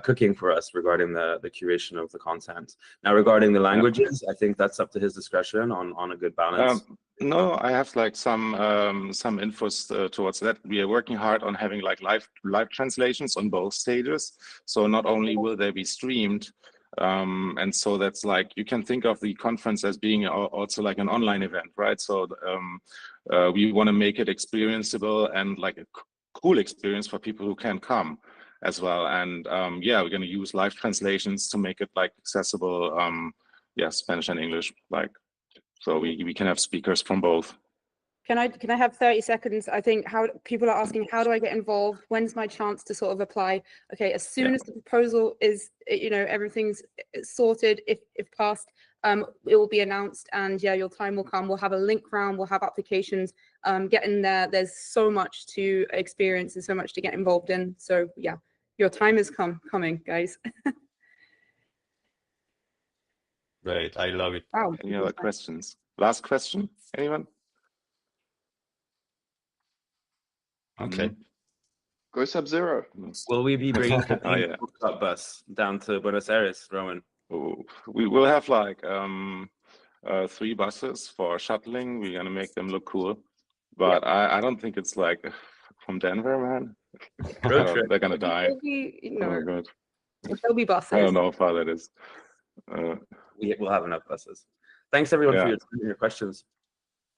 S17: cooking for us regarding the curation of the content. Now, regarding the languages, I think that's up to his discretion on a good balance.
S16: No, I have like some infos towards that. We are working hard on having like live translations on both stages. So not only will they be streamed, and so that's like, you can think of the conference as being also like an online event, right? So we want to make it experienceable and like a cool experience for people who can come as well. And yeah, we're going to use live translations to make it like accessible, Spanish and English, like, so we can have speakers from both.
S15: Can I have 30 seconds? I think how people are asking, how do I get involved? When's my chance to sort of apply? Okay, as soon as the proposal is, you know, everything's sorted, if passed, it will be announced, and yeah, your time will come. We'll have a link round, we'll have applications. Get in there. There's so much to experience and so much to get involved in. So yeah, your time is coming, guys.
S1: Great, I love it.
S15: Wow.
S16: Any other questions? Last question, anyone?
S1: Okay.
S8: Go Sub-Zero.
S17: Will we be bringing a
S16: Oh, yeah.
S17: Polkadot bus down to Buenos Aires, Roman?
S16: We will have like 3 buses for shuttling. We're gonna make them look cool, but I don't think it's like from Denver, man.
S17: Road trip.
S16: They're gonna die.
S15: There'll be,
S16: Oh god,
S15: there'll be buses.
S16: I don't know how far that is.
S17: We'll have enough buses. Thanks everyone for
S16: Yeah.
S17: your questions.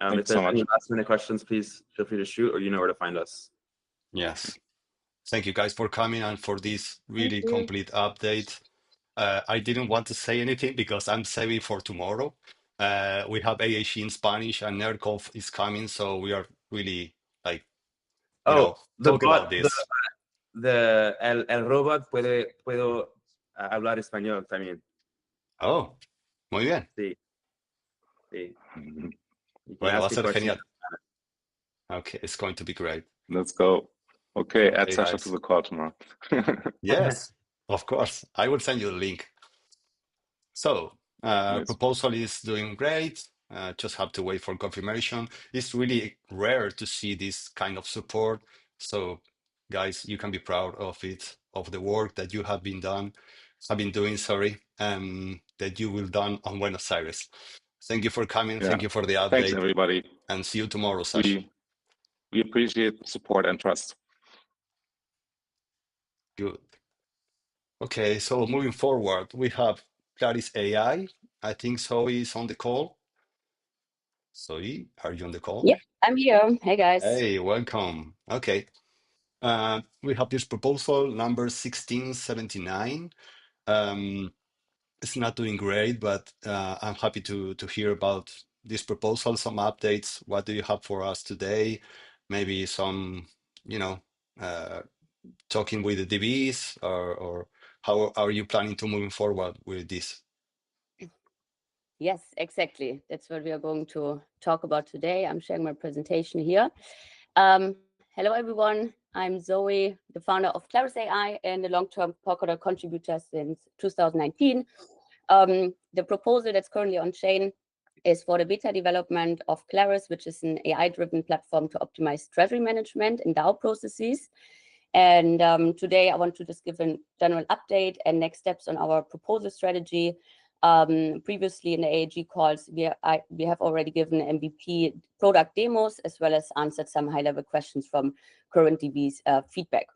S17: If
S16: Thanks
S17: there's
S16: so
S17: any
S16: much.
S17: last minute questions, please feel free to shoot, or you know where to find us.
S1: Yes. Thank you guys for coming and for this really
S15: you.
S1: complete update. I didn't want to say anything because I'm saving for tomorrow. We have AAG in Spanish and NerdConf is coming, so we are really like, talk about this.
S17: El robot puedo hablar español también.
S1: Oh, muy bien.
S17: Sí. Sí. You can
S1: Bueno, va a
S17: ask me
S1: ser
S17: questions.
S1: genial. Okay, it's going to be great.
S16: Let's go. Okay, add
S1: Okay,
S16: Sasha
S1: guys.
S16: to the call tomorrow.
S1: Yes, of course. I will send you the link. So,
S16: Yes.
S1: proposal is doing great. Just have to wait for confirmation. It's really rare to see this kind of support. So, guys, you can be proud of it, of the work that you have been doing, that you will done on Buenos Aires. Thank you for coming.
S16: Yeah.
S1: Thank you for the update.
S16: Thanks everybody.
S1: And see you tomorrow, Sasha.
S16: We appreciate the support and trust.
S1: Good. Okay, so moving forward, we have Claris AI. I think Zoe is on the call. Zoe, are you on the call?
S18: Yeah, I'm here. Hey, guys.
S1: Hey, welcome. Okay. We have this proposal number 1679. It's not doing great, but I'm happy to hear about this proposal, some updates. What do you have for us today? Maybe some, talking with the DBs, or how are you planning to moving forward with this?
S18: Yes, exactly. That's what we are going to talk about today. I'm sharing my presentation here. Hello, everyone. I'm Zoe, the founder of Claris AI and a long-term Polkadot contributor since 2019. The proposal that's currently on chain is for the beta development of Claris, which is an AI-driven platform to optimize treasury management and DAO processes. And today I want to just give a general update and next steps on our proposal strategy. Previously in the AAG calls, we have already given MVP product demos as well as answered some high-level questions from current DBs feedback.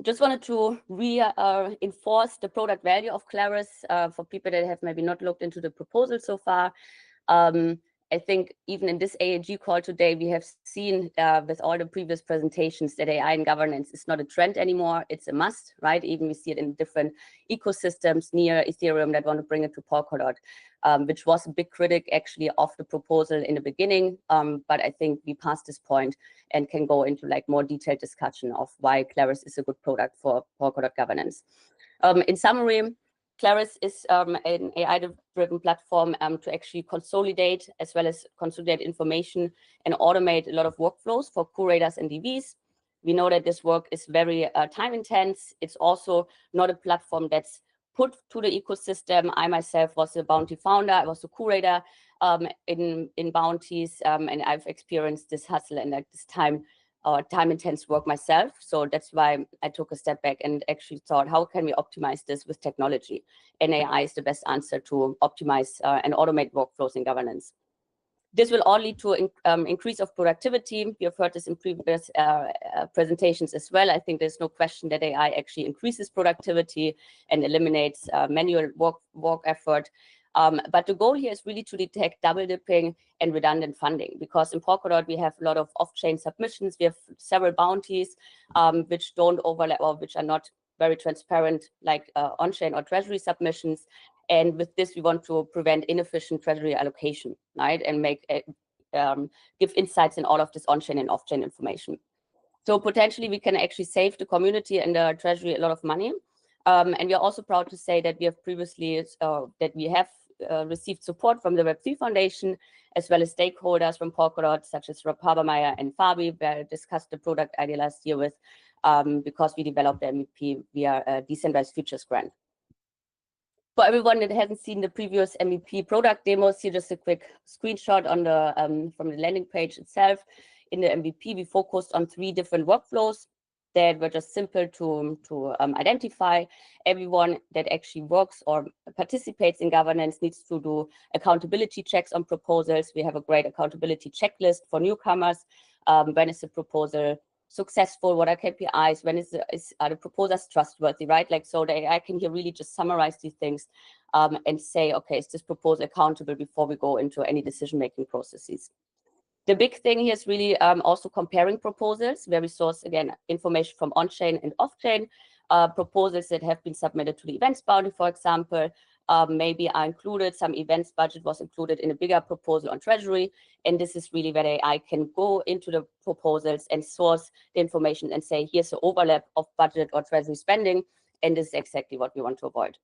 S18: Just wanted to reinforce the product value of Claris for people that have maybe not looked into the proposal so far. I think even in this AAG call today, we have seen with all the previous presentations that AI in governance is not a trend anymore. It's a must, right? Even we see it in different ecosystems near Ethereum that want to bring it to Polkadot, which was a big critic actually of the proposal in the beginning. But I think we passed this point and can go into like more detailed discussion of why Claris is a good product for Polkadot governance. In summary, Claris is an AI-driven platform to actually consolidate as well as consolidate information and automate a lot of workflows for curators and DBs. We know that this work is very time intense. It's also not a platform that's put to the ecosystem. I myself was a Bounty founder. I was a curator in Bounties, and I've experienced this hustle and like this time intense work myself. So that's why I took a step back and actually thought, how can we optimize this with technology? And AI is the best answer to optimize and automate workflows in governance. This will all lead to increase of productivity. We have heard this in previous presentations as well. I think there's no question that AI actually increases productivity and eliminates manual work effort. But the goal here is really to detect double dipping and redundant funding, because in Polkadot, we have a lot of off-chain submissions. We have several bounties which don't overlap or which are not very transparent, like on-chain or treasury submissions. And with this, we want to prevent inefficient treasury allocation, right? And make give insights in all of this on-chain and off-chain information. So potentially, we can actually save the community and the treasury a lot of money. And we are also proud to say that we have previously received support from the Web3 Foundation, as well as stakeholders from Polkadot, such as Rob Habermeyer and Fabi, where I discussed the product idea last year with, because we developed the MVP via a Decentralized Futures grant. For everyone that hasn't seen the previous MVP product demos, here just a quick screenshot on the from the landing page itself. In the MVP, we focused on 3 different workflows that were just simple to identify. Everyone that actually works or participates in governance needs to do accountability checks on proposals. We have a great accountability checklist for newcomers. When is the proposal successful? What are KPIs? When are the proposals trustworthy, right? Like, so that I can here really just summarize these things and say, okay, is this proposal accountable before we go into any decision-making processes? The big thing here is really also comparing proposals, where we source, again, information from on-chain and off-chain. Proposals that have been submitted to the events bounty, for example, maybe are included. Some events budget was included in a bigger proposal on Treasury. And this is really where I can go into the proposals and source the information and say, here's the overlap of budget or Treasury spending. And this is exactly what we want to avoid.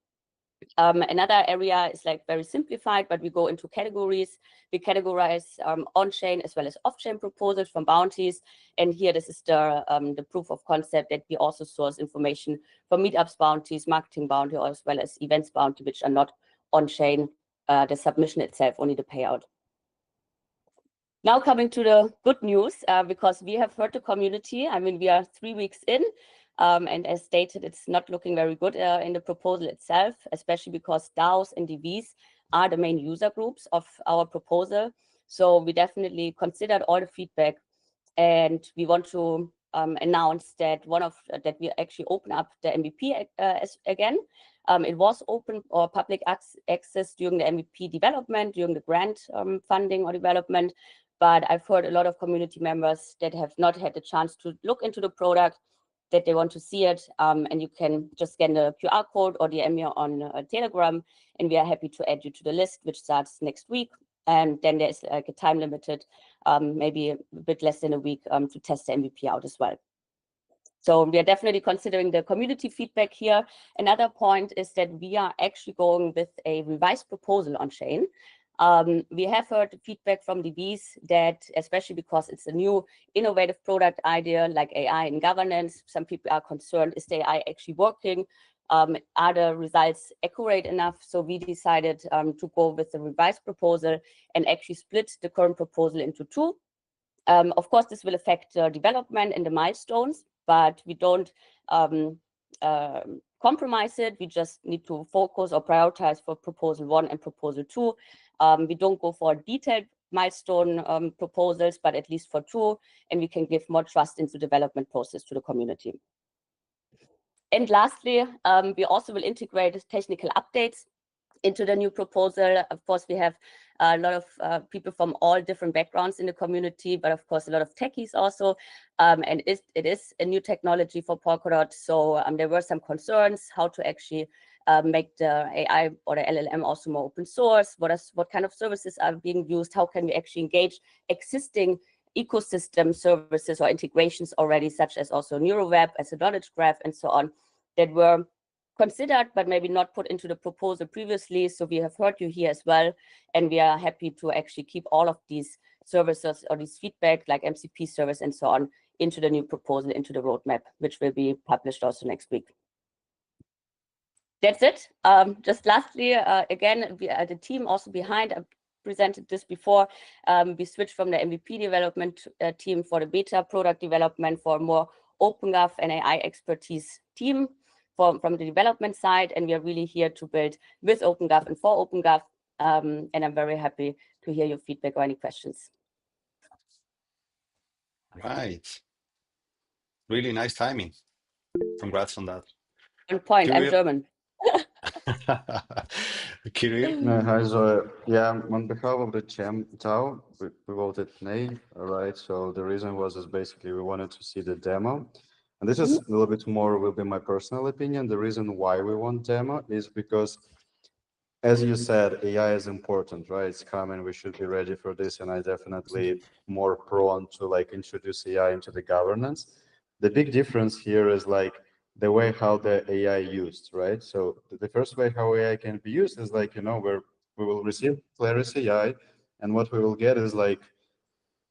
S18: Another area is like very simplified, but we go into categories. We categorize on-chain as well as off-chain proposals from bounties. And here, this is the proof of concept that we also source information from meetups bounties, marketing bounty, as well as events bounty, which are not on-chain, the submission itself, only the payout. Now coming to the good news, because we have heard the community. I mean, we are 3 weeks in. And as stated, it's not looking very good in the proposal itself, especially because DAOs and DVs are the main user groups of our proposal. So we definitely considered all the feedback, and we want to announce that that we actually open up the MVP again. It was open or public access during the MVP development, during the grant funding or development, but I've heard a lot of community members that have not had the chance to look into the product, that they want to see it, and you can just scan the QR code or DM me on Telegram, and we are happy to add you to the list, which starts next week. And then there's like a time limited, maybe a bit less than a week to test the MVP out as well. So we are definitely considering the community feedback here. Another point is that we are actually going with a revised proposal on chain. We have heard feedback from DBs that, especially because it's a new innovative product idea like AI in governance, some people are concerned, is the AI actually working? Are the results accurate enough? So we decided to go with the revised proposal and actually split the current proposal into 2. Of course, this will affect development and the milestones, but we don't compromise it. We just need to focus or prioritize for proposal 1 and proposal 2. We don't go for detailed milestone proposals, but at least for 2, and we can give more trust into the development process to the community. And lastly, we also will integrate technical updates into the new proposal. Of course, we have a lot of people from all different backgrounds in the community, but of course, a lot of techies also. And it is a new technology for Polkadot. So there were some concerns how to actually make the AI or the LLM also more open source. What kind of services are being used? How can we actually engage existing ecosystem services or integrations already, such as also NeuroWeb as a knowledge graph and so on, that were considered, but maybe not put into the proposal previously. So we have heard you here as well, and we are happy to actually keep all of these services or these feedback like MCP service and so on into the new proposal, into the roadmap, which will be published also next week. That's it. Just lastly, again, the team also behind, I presented this before, we switched from the MVP development team for the beta product development for more OpenGov and AI expertise team from the development side, and we are really here to build with OpenGov and for OpenGov, and I'm very happy to hear your feedback or any questions.
S1: Right. Really nice timing. Congrats on that.
S18: One point,
S1: Kirill?
S18: I'm German.
S1: Kirill?
S19: Hi, Zoe. Yeah, on behalf of the DAO, we voted nay, all right? So the reason is basically we wanted to see the demo. And this is a little bit more, will be my personal opinion. The reason why we want demo is because, as you said, AI is important, right? It's coming, we should be ready for this. And I definitely more prone to like introduce AI into the governance. The big difference here is like the way how the AI used, right? So the first way how AI can be used is like, where we will receive Clarus AI, and what we will get is like,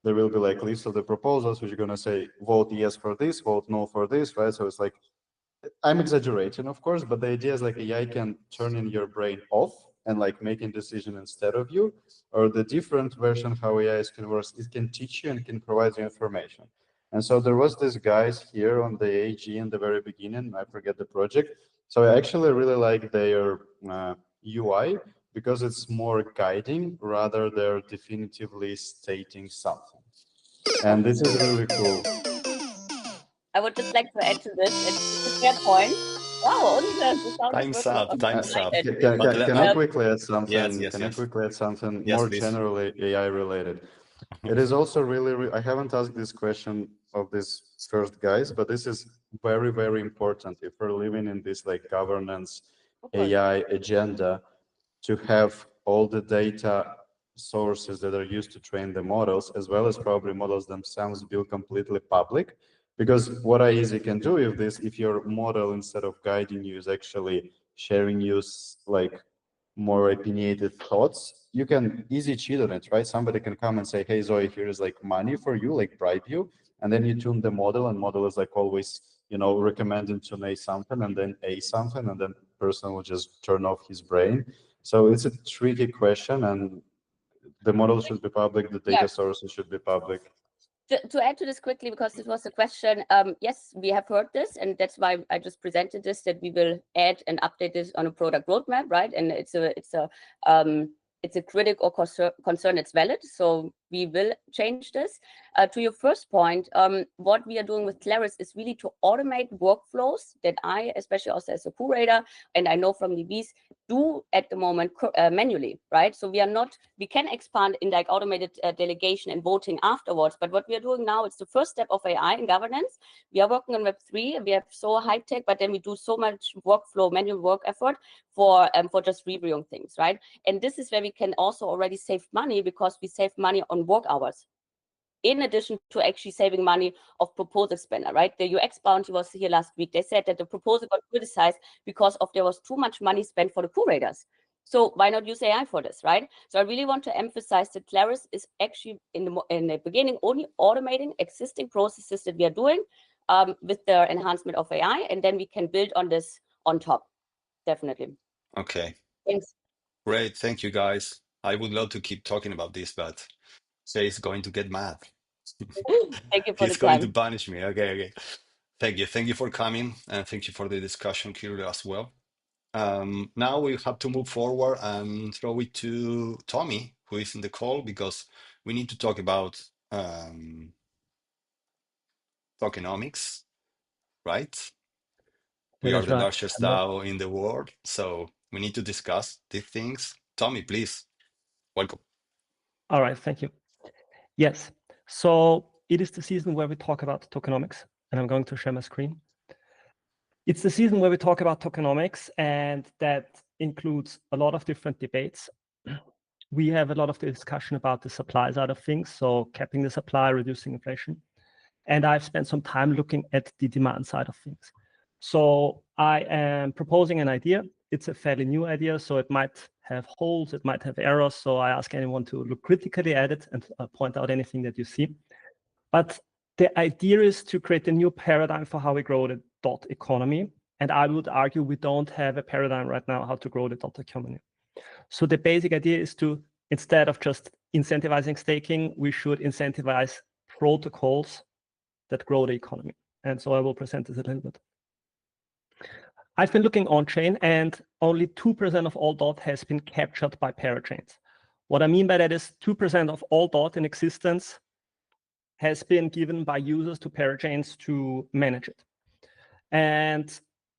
S19: there will be like list of the proposals, which are going to say, vote yes for this, vote no for this, right? So it's like I'm exaggerating, of course, but the idea is like AI can turn in your brain off and like making decision instead of you, or the different version how AI can work, it can teach you and can provide you information. And so there was this guys here on the AAG in the very beginning, I forget the project. So I actually really like their UI because it's more guiding rather than definitively stating something. And this is really cool.
S18: I would just like to add to this. It's a fair point. Wow, the sound is
S1: Time's
S18: working
S1: up.
S18: on
S1: Time's up.
S19: Can I quickly add something?
S1: Yes.
S19: Can I quickly add something
S1: Yes,
S19: more
S1: please.
S19: generally AI related? It is also really, I haven't asked this question of these first guys, but this is very, very important if we're living in this like governance AI agenda, to have all the data sources that are used to train the models, as well as probably models themselves, built completely public. Because what I easily can do with this, if your model, instead of guiding you, is actually sharing you like more opinionated thoughts, you can easily cheat on it, right? Somebody can come and say, hey, Zoe, here is like money for you, like bribe you. And then you tune the model, and model is like always, recommending to A something and then A something, and then person will just turn off his brain. So it's a tricky question, and the model should be public, the data sources should be public.
S18: To add to this quickly, because this was a question, yes, we have heard this, and that's why I just presented this, that we will add and update this on a product roadmap, right? And it's a critic or concern that's valid, so we will change this. To your first point, what we are doing with Claris is really to automate workflows that I, especially also as a curator, and I know from DBs, do at the moment manually, right? So we can expand in like automated delegation and voting afterwards, but what we are doing now, it's the first step of AI in governance. We are working on Web3, we have so high tech, but then we do so much workflow, manual work effort for just reviewing things, right? And this is where we can also already save money, because we save money on work hours, in addition to actually saving money of proposal spender, right? The UX Bounty was here last week. They said that the proposal got criticized because there was too much money spent for the curators. So why not use AI for this, right? So I really want to emphasize that Claris is actually in the beginning only automating existing processes that we are doing with the enhancement of AI, and then we can build on this on top, definitely.
S1: Okay.
S18: Thanks.
S1: Great. Thank you, guys. I would love to keep talking about this, but Jay is going to get mad.
S18: Thank you for
S1: He's
S18: the
S1: going to
S18: time.
S1: punish me. Okay. Thank you. Thank you for coming, and thank you for the discussion, Kirill, as well. Now we have to move forward and throw it to Tommy, who is in the call, because we need to talk about tokenomics, right? We
S20: That
S1: are
S20: is
S1: the
S20: right.
S1: largest DAO in the world, so we need to discuss these things. Tommy, please, welcome.
S20: All right, thank you. Yes, so it is the season where we talk about tokenomics, and I'm going to share my screen. It's the season where we talk about tokenomics, and that includes a lot of different debates. We have a lot of discussion about the supply side of things, so capping the supply, reducing inflation. And I've spent some time looking at the demand side of things. So I am proposing an idea. It's a fairly new idea, so it might have holes, it might have errors. So I ask anyone to look critically at it and point out anything that you see. But the idea is to create a new paradigm for how we grow the dot economy. And I would argue we don't have a paradigm right now how to grow the dot economy. So the basic idea is to, instead of just incentivizing staking, we should incentivize protocols that grow the economy. And so I will present this a little bit. I've been looking on-chain, and only 2% of all DOT has been captured by parachains. What I mean by that is 2% of all DOT in existence has been given by users to parachains to manage it. And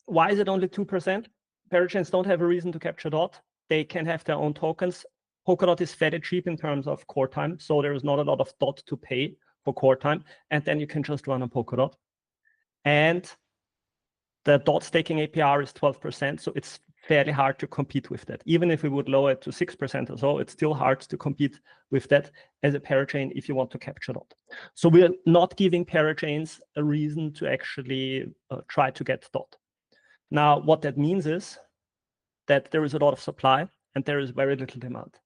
S20: why is it only 2%? Parachains don't have a reason to capture DOT. They can have their own tokens. Polkadot is fairly cheap in terms of core time, so there is not a lot of DOT to pay for core time, and then you can just run on Polkadot. And the dot staking APR is 12%, so it's fairly hard to compete with that. Even if we would lower it to 6% or so, it's still hard to compete with that as a parachain if you want to capture dot. So we're not giving parachains a reason to actually try to get dot. Now, what that means is that there is a lot of supply and there is very little demand.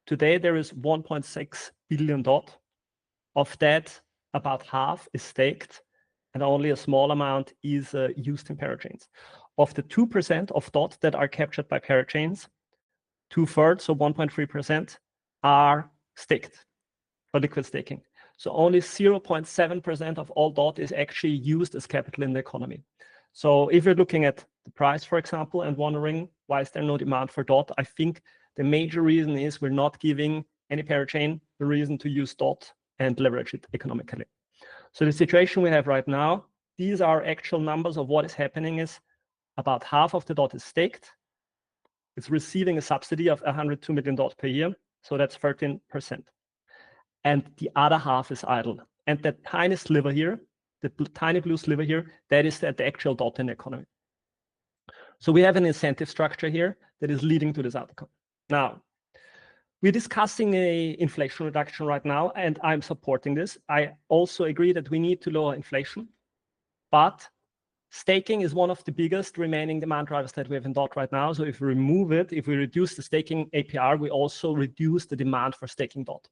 S20: Today, there is 1.6 billion dot. Of that, about half is staked, and only a small amount is used in parachains. Of the 2% of DOT that are captured by parachains, 2/3, so 1.3%, are staked for liquid staking. So only 0.7% of all DOT is actually used as capital in the economy. So if you're looking at the price, for example, and wondering why is there no demand for DOT, I think the major reason is we're not giving any parachain the reason to use DOT and leverage it economically. So the situation we have right now, these are actual numbers of what is happening is about half of the DOT is staked. It's receiving a subsidy of 102 million DOT per year. So that's 13%. And the other half is idle. And that tiny sliver here, the tiny blue sliver here, that is the actual DOT in the economy. So we have an incentive structure here that is leading to this outcome. Now, we're discussing an inflation reduction right now, and I'm supporting this. I also agree that we need to lower inflation, but staking is one of the biggest remaining demand drivers that we have in DOT right now. So if we remove it, if we reduce the staking APR, we also reduce the demand for staking DOT.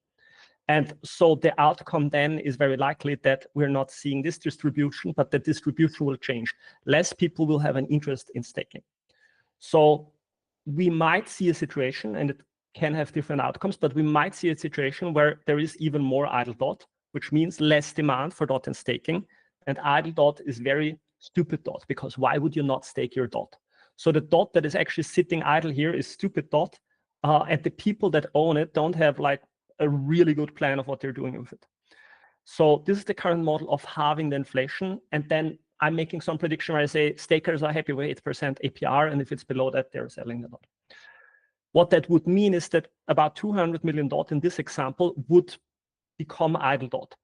S20: And so the outcome then is very likely that we're not seeing this distribution, but the distribution will change. Less people will have an interest in staking. So we might see a situation, and it can have different outcomes, but we might see a situation where there is even more idle DOT, which means less demand for DOT and staking. And idle DOT is very stupid DOT, because why would you not stake your DOT? So the DOT that is actually sitting idle here is stupid DOT, and the people that own it don't have like a really good plan of what they're doing with it. So this is the current model of halving the inflation. And then I'm making some prediction where I say stakers are happy with 8% APR, and if it's below that, they're selling the DOT. What that would mean is that about 200 million DOT in this example would become idle DOT.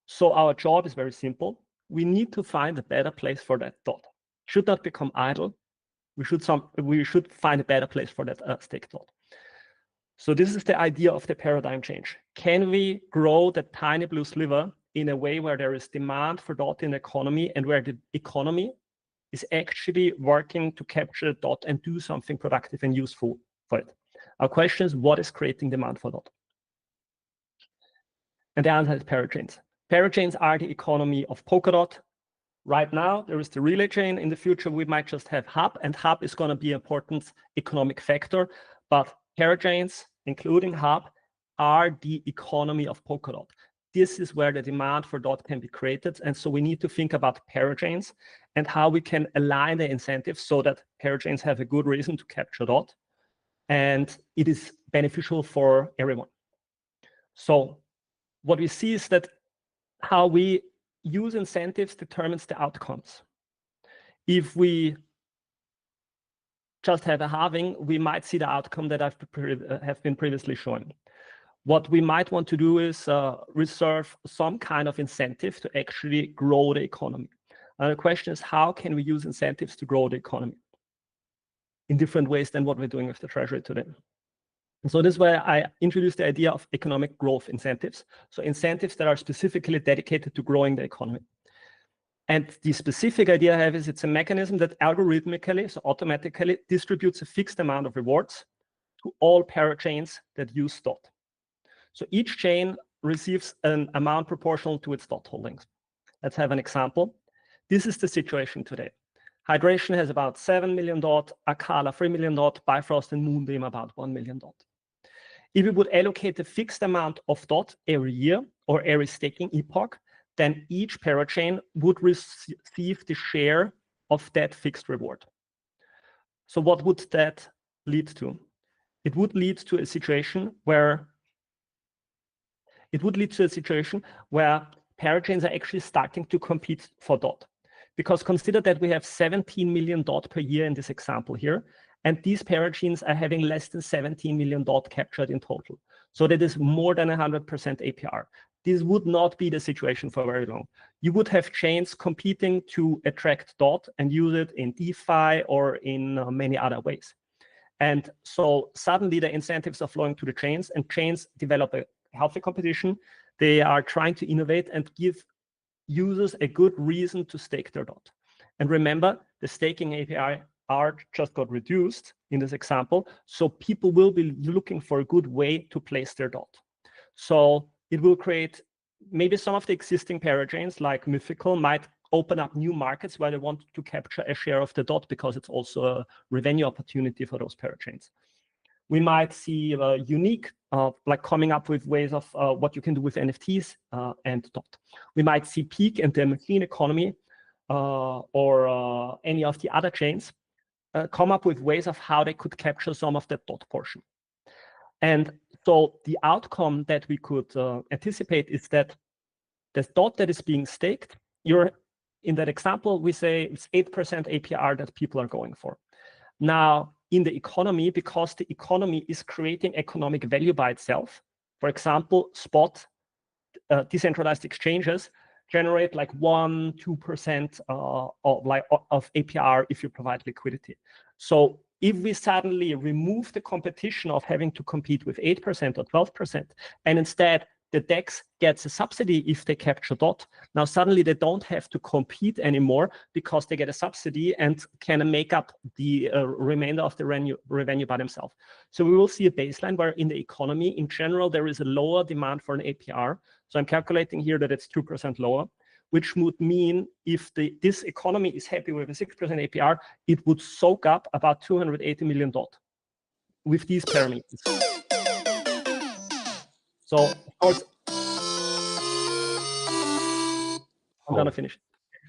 S20: So our job is very simple. We need to find a better place for that DOT. It should not become idle. We should find a better place for that stake DOT. So this is the idea of the paradigm change. Can we grow the tiny blue sliver in a way where there is demand for DOT in the economy and where the economy is actually working to capture DOT and do something productive and useful for it? Our question is, what is creating demand for DOT? And the answer is parachains. Parachains are the economy of Polkadot. Right now, there is the relay chain. In the future, we might just have Hub, and Hub is going to be an important economic factor. But parachains, including Hub, are the economy of Polkadot. This is where the demand for DOT can be created. And so we need to think about parachains and how we can align the incentives so that parachains have a good reason to capture DOT. And it is beneficial for everyone. So what we see is that how we use incentives determines the outcomes. If we just have a halving, we might see the outcome that have been previously shown. What we might want to do is reserve some kind of incentive to actually grow the economy. And the question is, how can we use incentives to grow the economy in different ways than what we're doing with the treasury today? And so this is where I introduced the idea of economic growth incentives. So incentives that are specifically dedicated to growing the economy. And the specific idea I have is it's a mechanism that algorithmically, so automatically, distributes a fixed amount of rewards to all parachains that use DOT. So each chain receives an amount proportional to its DOT holdings. Let's have an example. This is the situation today. Hydration has about 7 million DOT, Akala 3 million DOT, Bifrost and Moonbeam about 1 million DOT. If we would allocate a fixed amount of DOT every year or every staking epoch, then each parachain would receive the share of that fixed reward. So what would that lead to? It would lead to a situation where parachains are actually starting to compete for DOT. Because consider that we have 17 million DOT per year in this example here, and these parachains are having less than 17 million DOT captured in total. So that is more than 100% APR. This would not be the situation for very long. You would have chains competing to attract DOT and use it in DeFi or in many other ways. And so suddenly the incentives are flowing to the chains, and chains develop a healthy competition. They are trying to innovate and give users a good reason to stake their DOT. And remember, the staking API just got reduced in this example, so people will be looking for a good way to place their DOT. So it will create maybe some of the existing parachains like Mythical might open up new markets where they want to capture a share of the dot because it's also a revenue opportunity for those parachains. We might see unique, like coming up with ways of what you can do with NFTs and dot. We might see Peak and the machine economy or any of the other chains come up with ways of how they could capture some of that dot portion. And so the outcome that we could anticipate is that the dot that is being staked, in that example, we say it's 8% APR that people are going for. Now, in the economy, because the economy is creating economic value by itself, for example, spot decentralized exchanges generate like 1-2% of APR if you provide liquidity. So if we suddenly remove the competition of having to compete with 8% or 12%, and instead the DEX gets a subsidy if they capture dot, now suddenly they don't have to compete anymore because they get a subsidy and can make up the remainder of the revenue by themselves. So we will see a baseline where in the economy, in general, there is a lower demand for an APR. So I'm calculating here that it's 2% lower, which would mean if this economy is happy with a 6% APR, it would soak up about 280 million dot with these parameters. So, of course, I'm gonna finish.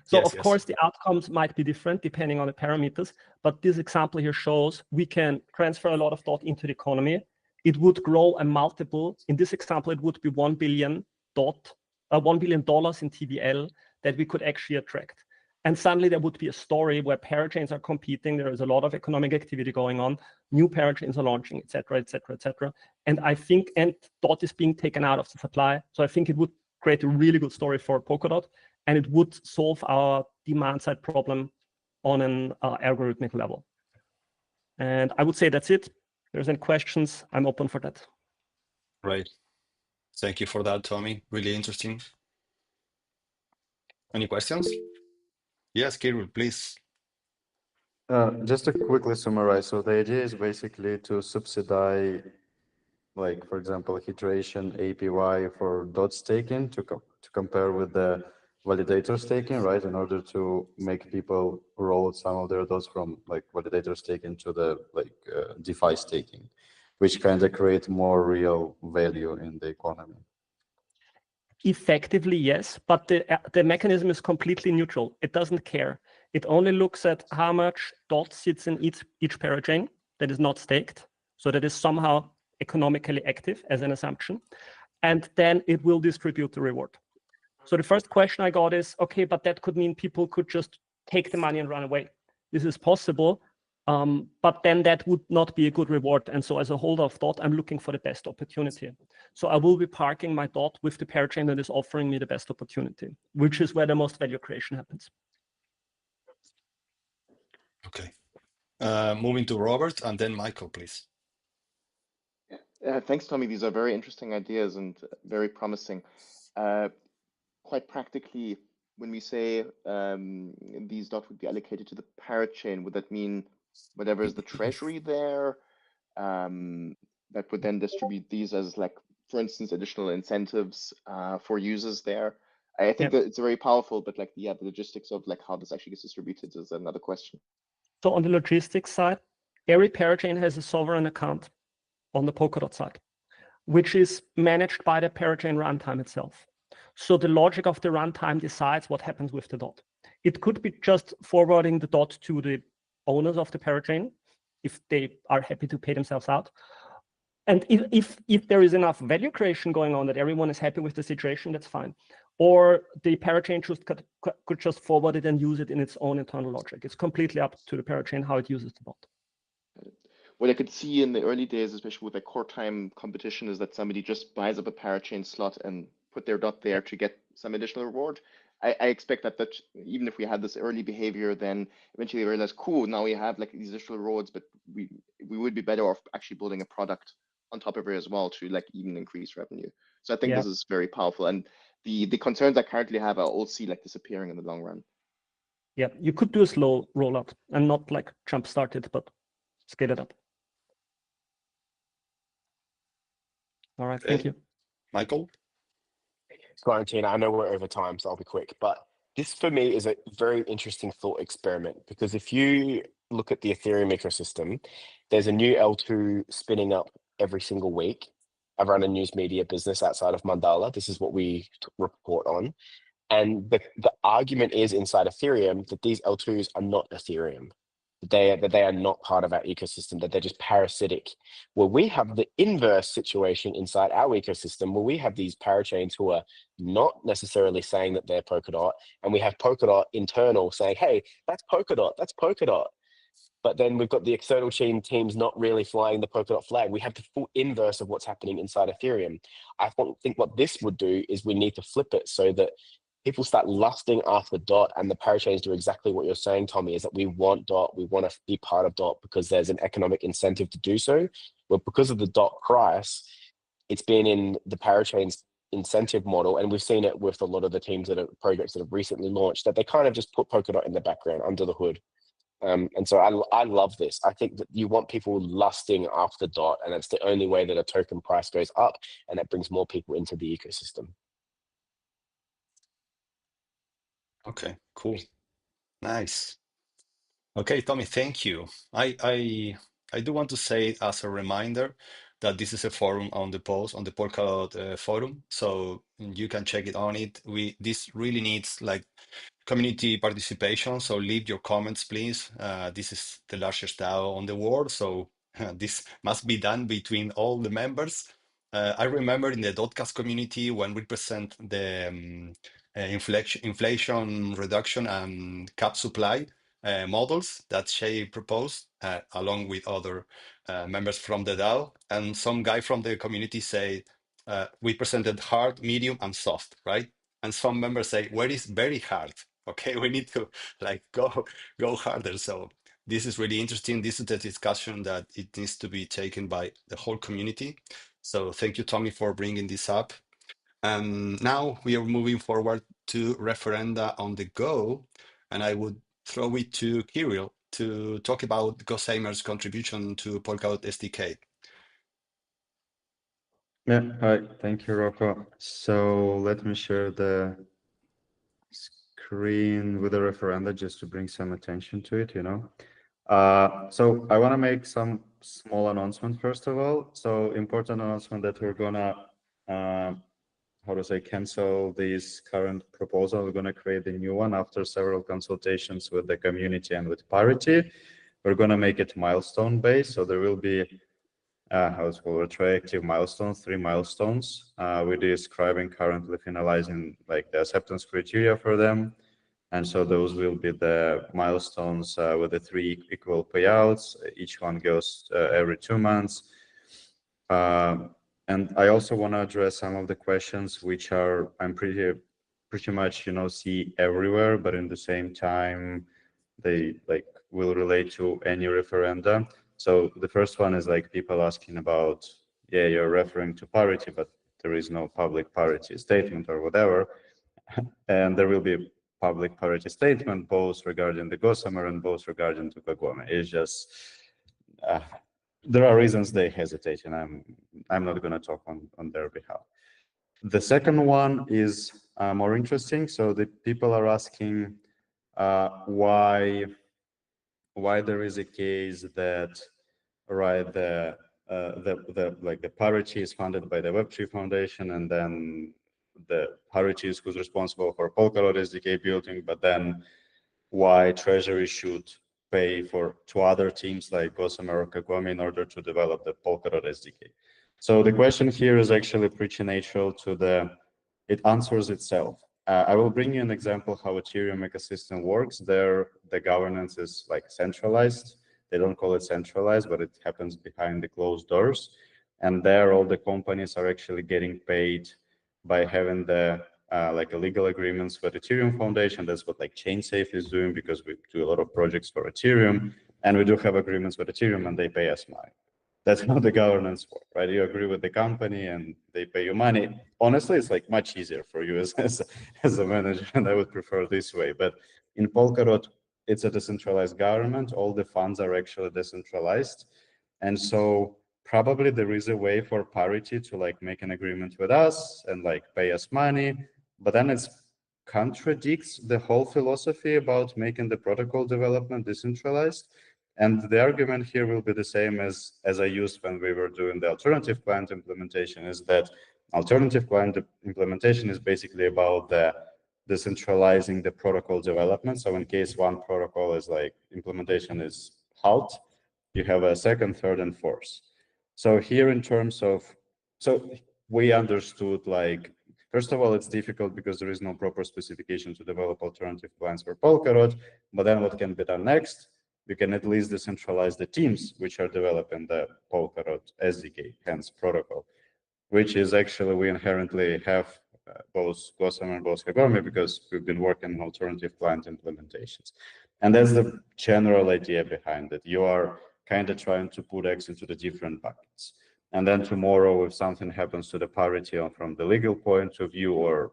S20: So,
S1: Yes,
S20: of course, the outcomes might be different depending on the parameters, but this example here shows we can transfer a lot of dot into the economy. It would grow a multiple. In this example, it would be $1 billion in TVL that we could actually attract. And suddenly there would be a story where parachains are competing. There is a lot of economic activity going on. New parachains are launching, et cetera, et cetera, et cetera. And I think, and dot is being taken out of the supply. So I think it would create a really good story for Polkadot, and it would solve our demand side problem on an algorithmic level. And I would say that's it. If there's any questions, I'm open for that.
S1: Right. Thank you for that, Tommy. Really interesting. Any questions? Yes, Kirill, please.
S19: Just to quickly summarize, so the idea is basically to subsidize, like, for example, iteration APY for dot staking to compare with the validator staking, right? In order to make people roll some of their dots from like validator staking to the DeFi staking, which kind of create more real value in the economy.
S20: Effectively, yes, but the mechanism is completely neutral. It doesn't care. It only looks at how much dot sits in each parachain that is not staked, so that is somehow economically active as an assumption, and then it will distribute the reward. So the first question I got is, okay, but that could mean people could just take the money and run away. This is possible, but then that would not be a good reward. And so as a holder of dot, I'm looking for the best opportunity. So I will be parking my dot with the parachain that is offering me the best opportunity, which is where the most value creation happens.
S1: Okay. Moving to Robert and then Michael, please.
S8: Thanks, Tommy. These are very interesting ideas and very promising. Quite practically, when we say these dot would be allocated to the parachain, would that mean whatever is the treasury there that would then distribute these as, like, for instance, additional incentives for users there? I think that it's very powerful, but like, the logistics of like how this actually gets distributed is another question.
S20: So on the logistics side, every parachain has a sovereign account on the Polkadot side, which is managed by the parachain runtime itself. So the logic of the runtime decides what happens with the dot. It could be just forwarding the dot to the owners of the parachain if they are happy to pay themselves out. And if there is enough value creation going on that everyone is happy with the situation, that's fine. Or the parachain could just forward it and use it in its own internal logic. It's completely up to the parachain how it uses the bot.
S8: What I could see in the early days, especially with a core time competition, is that somebody just buys up a parachain slot and put their dot there to get some additional reward. I expect that even if we had this early behavior, then eventually they realize, cool, now we have like these additional rewards, but we would be better off actually building a product on top of it as well to like even increase revenue. So I think this is very powerful. And the concerns I currently have are all see like disappearing in the long run.
S20: Yeah, you could do a slow rollout and not like jump start it, but scale it up. All right, thank you.
S1: Michael?
S9: Quarantine, I know we're over time, so I'll be quick. But this for me is a very interesting thought experiment, because if you look at the Ethereum ecosystem, there's a new L2 spinning up every single week. I run a news media business outside of Mandala. This is what we report on. And the argument is inside Ethereum that these L2s are not Ethereum. That they are not part of our ecosystem, that they're just parasitic. Well, we have the inverse situation inside our ecosystem, where we have these parachains who are not necessarily saying that they're Polkadot, and we have Polkadot internal saying, hey, that's Polkadot, that's Polkadot. But then we've got the external chain teams not really flying the Polkadot flag. We have the full inverse of what's happening inside Ethereum. I think what this would do is we need to flip it so that people start lusting after DOT, and the parachains do exactly what you're saying, Tommy, is that we want DOT, we want to be part of DOT because there's an economic incentive to do so. But because of the DOT price, it's been in the parachains incentive model, and we've seen it with a lot of the teams that are projects that have recently launched, that they kind of just put Polkadot in the background under the hood. And so I love this. I think that you want people lusting after DOT, and that's the only way that a token price goes up, and that brings more people into the ecosystem.
S1: Okay, cool. Nice. Okay, Tommy, thank you. I do want to say as a reminder that this is a forum on the post on the Polkadot forum, so you can check it on it. This really needs like community participation, so leave your comments, please. This is the largest DAO on the world, so this must be done between all the members. I remember in the Dotcast community when we present the inflation reduction and cap supply models that Shay proposed, along with other members from the DAO, and some guy from the community say we presented hard, medium, and soft, right? And some members say, where is very hard? Okay, we need to like go harder. So this is really interesting. This is the discussion that it needs to be taken by the whole community. So thank you, Tommy, for bringing this up. And now we are moving forward to referenda on the go, and I would throw it to Kirill to talk about Gosheimer's contribution to Polkadot SDK.
S19: Yeah, hi, thank you, Rocco. So let me share the screen with the referenda just to bring some attention to it, So I want to make some small announcement first of all. So important announcement that we're gonna cancel this current proposal. We're gonna create a new one after several consultations with the community and with Parity. We're gonna make it milestone based, so there will be retroactive milestones, 3 milestones. We're describing currently finalizing like the acceptance criteria for them. And so those will be the milestones with the 3 equal payouts. Each one goes every 2 months. And I also want to address some of the questions which I'm pretty much, see everywhere, but in the same time, they will relate to any referenda. So the first one is like people asking about, yeah, you're referring to Parity, but there is no public Parity statement or whatever. And there will be public Parity statement, both regarding the Gossamer and both regarding to Kagome. It's just, there are reasons they hesitate, and I'm not going to talk on their behalf. The second one is more interesting. So the people are asking why there is a case that the Parity is funded by the Web3 Foundation, and then the Parity is who's responsible for Polkadot SDK building, but then why Treasury should pay to other teams like Gossamer or Kagome in order to develop the Polkadot SDK. So the question here is actually pretty natural it answers itself. I will bring you an example how Ethereum ecosystem works. There, the governance is like centralized. They don't call it centralized, but it happens behind the closed doors. And there, all the companies are actually getting paid by having the legal agreements with Ethereum Foundation. That's what ChainSafe is doing, because we do a lot of projects for Ethereum, and we do have agreements with Ethereum, and they pay us money. That's how the governance works, right? You agree with the company, and they pay you money. Honestly, it's much easier for you as a manager, and I would prefer this way. But in Polkadot, it's a decentralized government. All the funds are actually decentralized, and so probably there is a way for Parity to like make an agreement with us and like pay us money, but then it contradicts the whole philosophy about making the protocol development decentralized. And the argument here will be the same as I used when we were doing the alternative client implementation, is that alternative client implementation is basically about the decentralizing the protocol development. So in case one protocol is like implementation is halt, you have a second, third, and fourth. So here in terms of, so we understood like, first of all, it's difficult because there is no proper specification to develop alternative clients for Polkadot. But then what can be done next? You can at least decentralize the teams which are developing the Polkadot SDK, hence protocol, which is actually we inherently have both Gossamer and both Kagome because we've been working on alternative client implementations. And that's the general idea behind it. You are kind of trying to put X into the different buckets. And then tomorrow, if something happens to the Parity from the legal point of view, or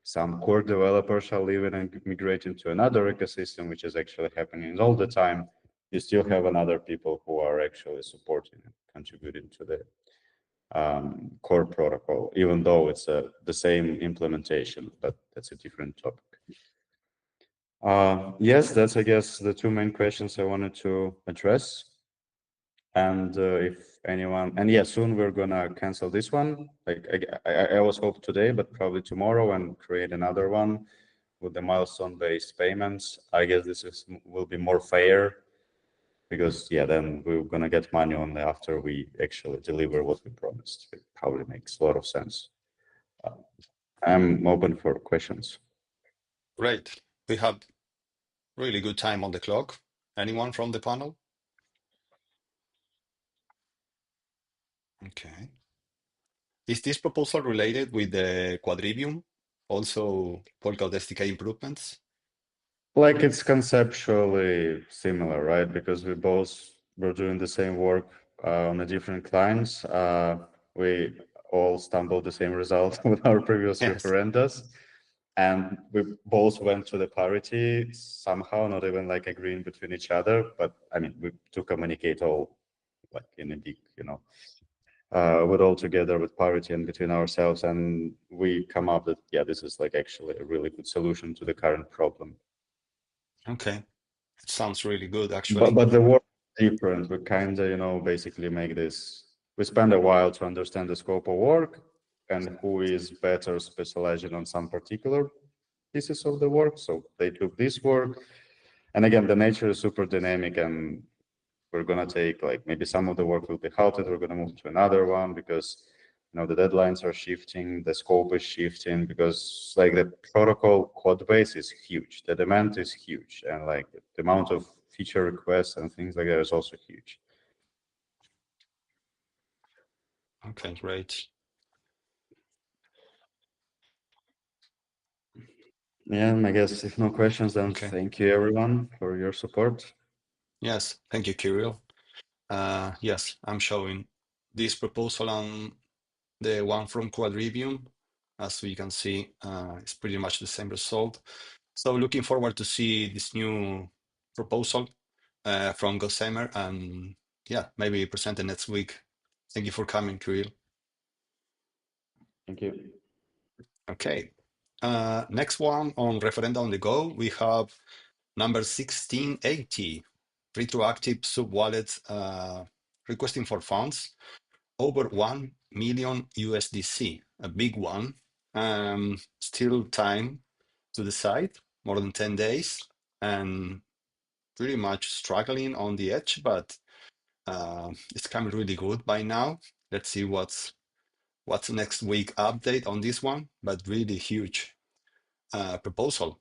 S19: some core developers are leaving and migrating to another ecosystem, which is actually happening all the time, you still have another people who are actually supporting and contributing to the core protocol, even though it's the same implementation, but that's a different topic. Yes, that's, I guess, the two main questions I wanted to address. And if anyone, and yeah, soon we're gonna cancel this one. Like I always hope today, but probably tomorrow, and create another one with the milestone-based payments. I guess this will be more fair, because yeah, then we're gonna get money on after we actually deliver what we promised. It probably makes a lot of sense. I'm open for questions.
S1: Great. We have really good time on the clock. Anyone from the panel? Okay. Is this proposal related with the Quadrivium? Also Polkadot SDK improvements?
S19: Like it's conceptually similar, right? Because we both were doing the same work on the different clients. We all stumbled the same result with our previous referendas. And we both went to the Parity somehow, not even like agreeing between each other. But I mean, we to communicate all like in a big, with all together with Parity and between ourselves. And we come up that, yeah, this is like actually a really good solution to the current problem.
S1: Okay. It sounds really good, actually.
S19: But the work is different. We kind of, basically make this, we spend a while to understand the scope of work and who is better specializing on some particular pieces of the work. So they took this work. And again, the nature is super dynamic, and we're going to take like maybe some of the work will be halted. We're going to move to another one because the deadlines are shifting, the scope is shifting, because like the protocol code base is huge, the demand is huge, and like the amount of feature requests and things like that is also huge.
S1: Okay, great.
S19: Yeah, and I guess if no questions, then thank you everyone for your support.
S1: Yes, thank you, Kirill. Yes, I'm showing this proposal on the one from Quadrivium. As we can see, it's pretty much the same result. So looking forward to see this new proposal from Gossamer, and yeah, maybe present it next week. Thank you for coming, Kirill.
S19: Thank you.
S1: Okay. Next one on Referenda on the Go, we have number 1680, retroactive sub-wallet requesting for funds over 1 million USDC, a big one. Still time to decide, more than 10 days, and pretty much struggling on the edge, but it's coming really good by now. Let's see what's next week update on this one, but really huge proposal.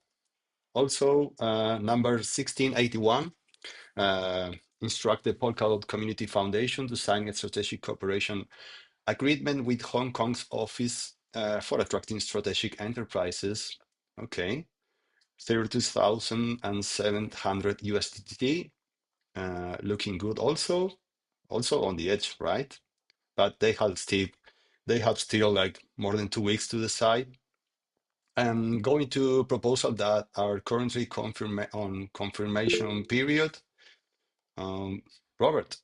S1: Also, number 1681, instruct the Polkadot Community Foundation to sign a strategic cooperation agreement with Hong Kong's Office for Attracting Strategic Enterprises. Okay, 32,700 USDT, looking good also on the edge, right? But they have still like more than 2 weeks to decide. I'm going to proposal that are currently on confirmation period. Robert,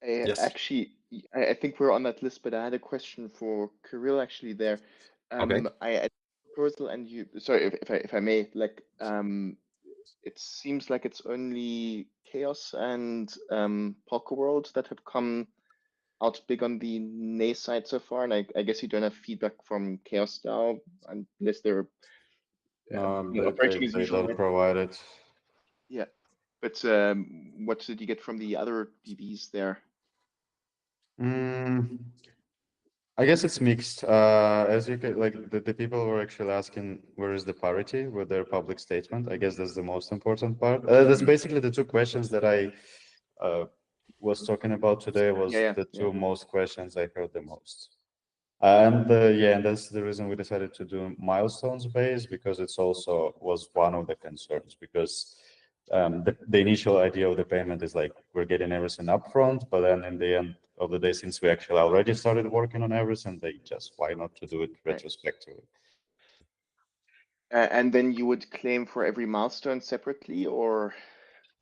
S1: Yes.
S8: Actually, I think we're on that list, but I had a question for Kirill actually there.
S1: Okay.
S8: I proposal and you, sorry if I may, like it seems like it's only Chaos and Polka World that have come out big on the nay side so far, and I guess you don't have feedback from Chaos DAO unless they're
S19: No,
S8: operating as
S19: they
S8: usual,
S19: don't
S8: right?
S19: provide it.
S8: Yeah, but what did you get from the other DBs there?
S19: I guess it's mixed. As you could, like the people were actually asking where is the parity with their public statement. I guess that's the most important part. That's basically the two questions that I was talking about today. Was the two most questions I heard the most. And yeah, and that's the reason we decided to do milestones based, because it's also was one of the concerns, because the initial idea of the payment is like we're getting everything upfront, but then in the end of the day, since we actually already started working on everything, they just why not to do it retrospectively.
S8: And then you would claim for every milestone separately, or?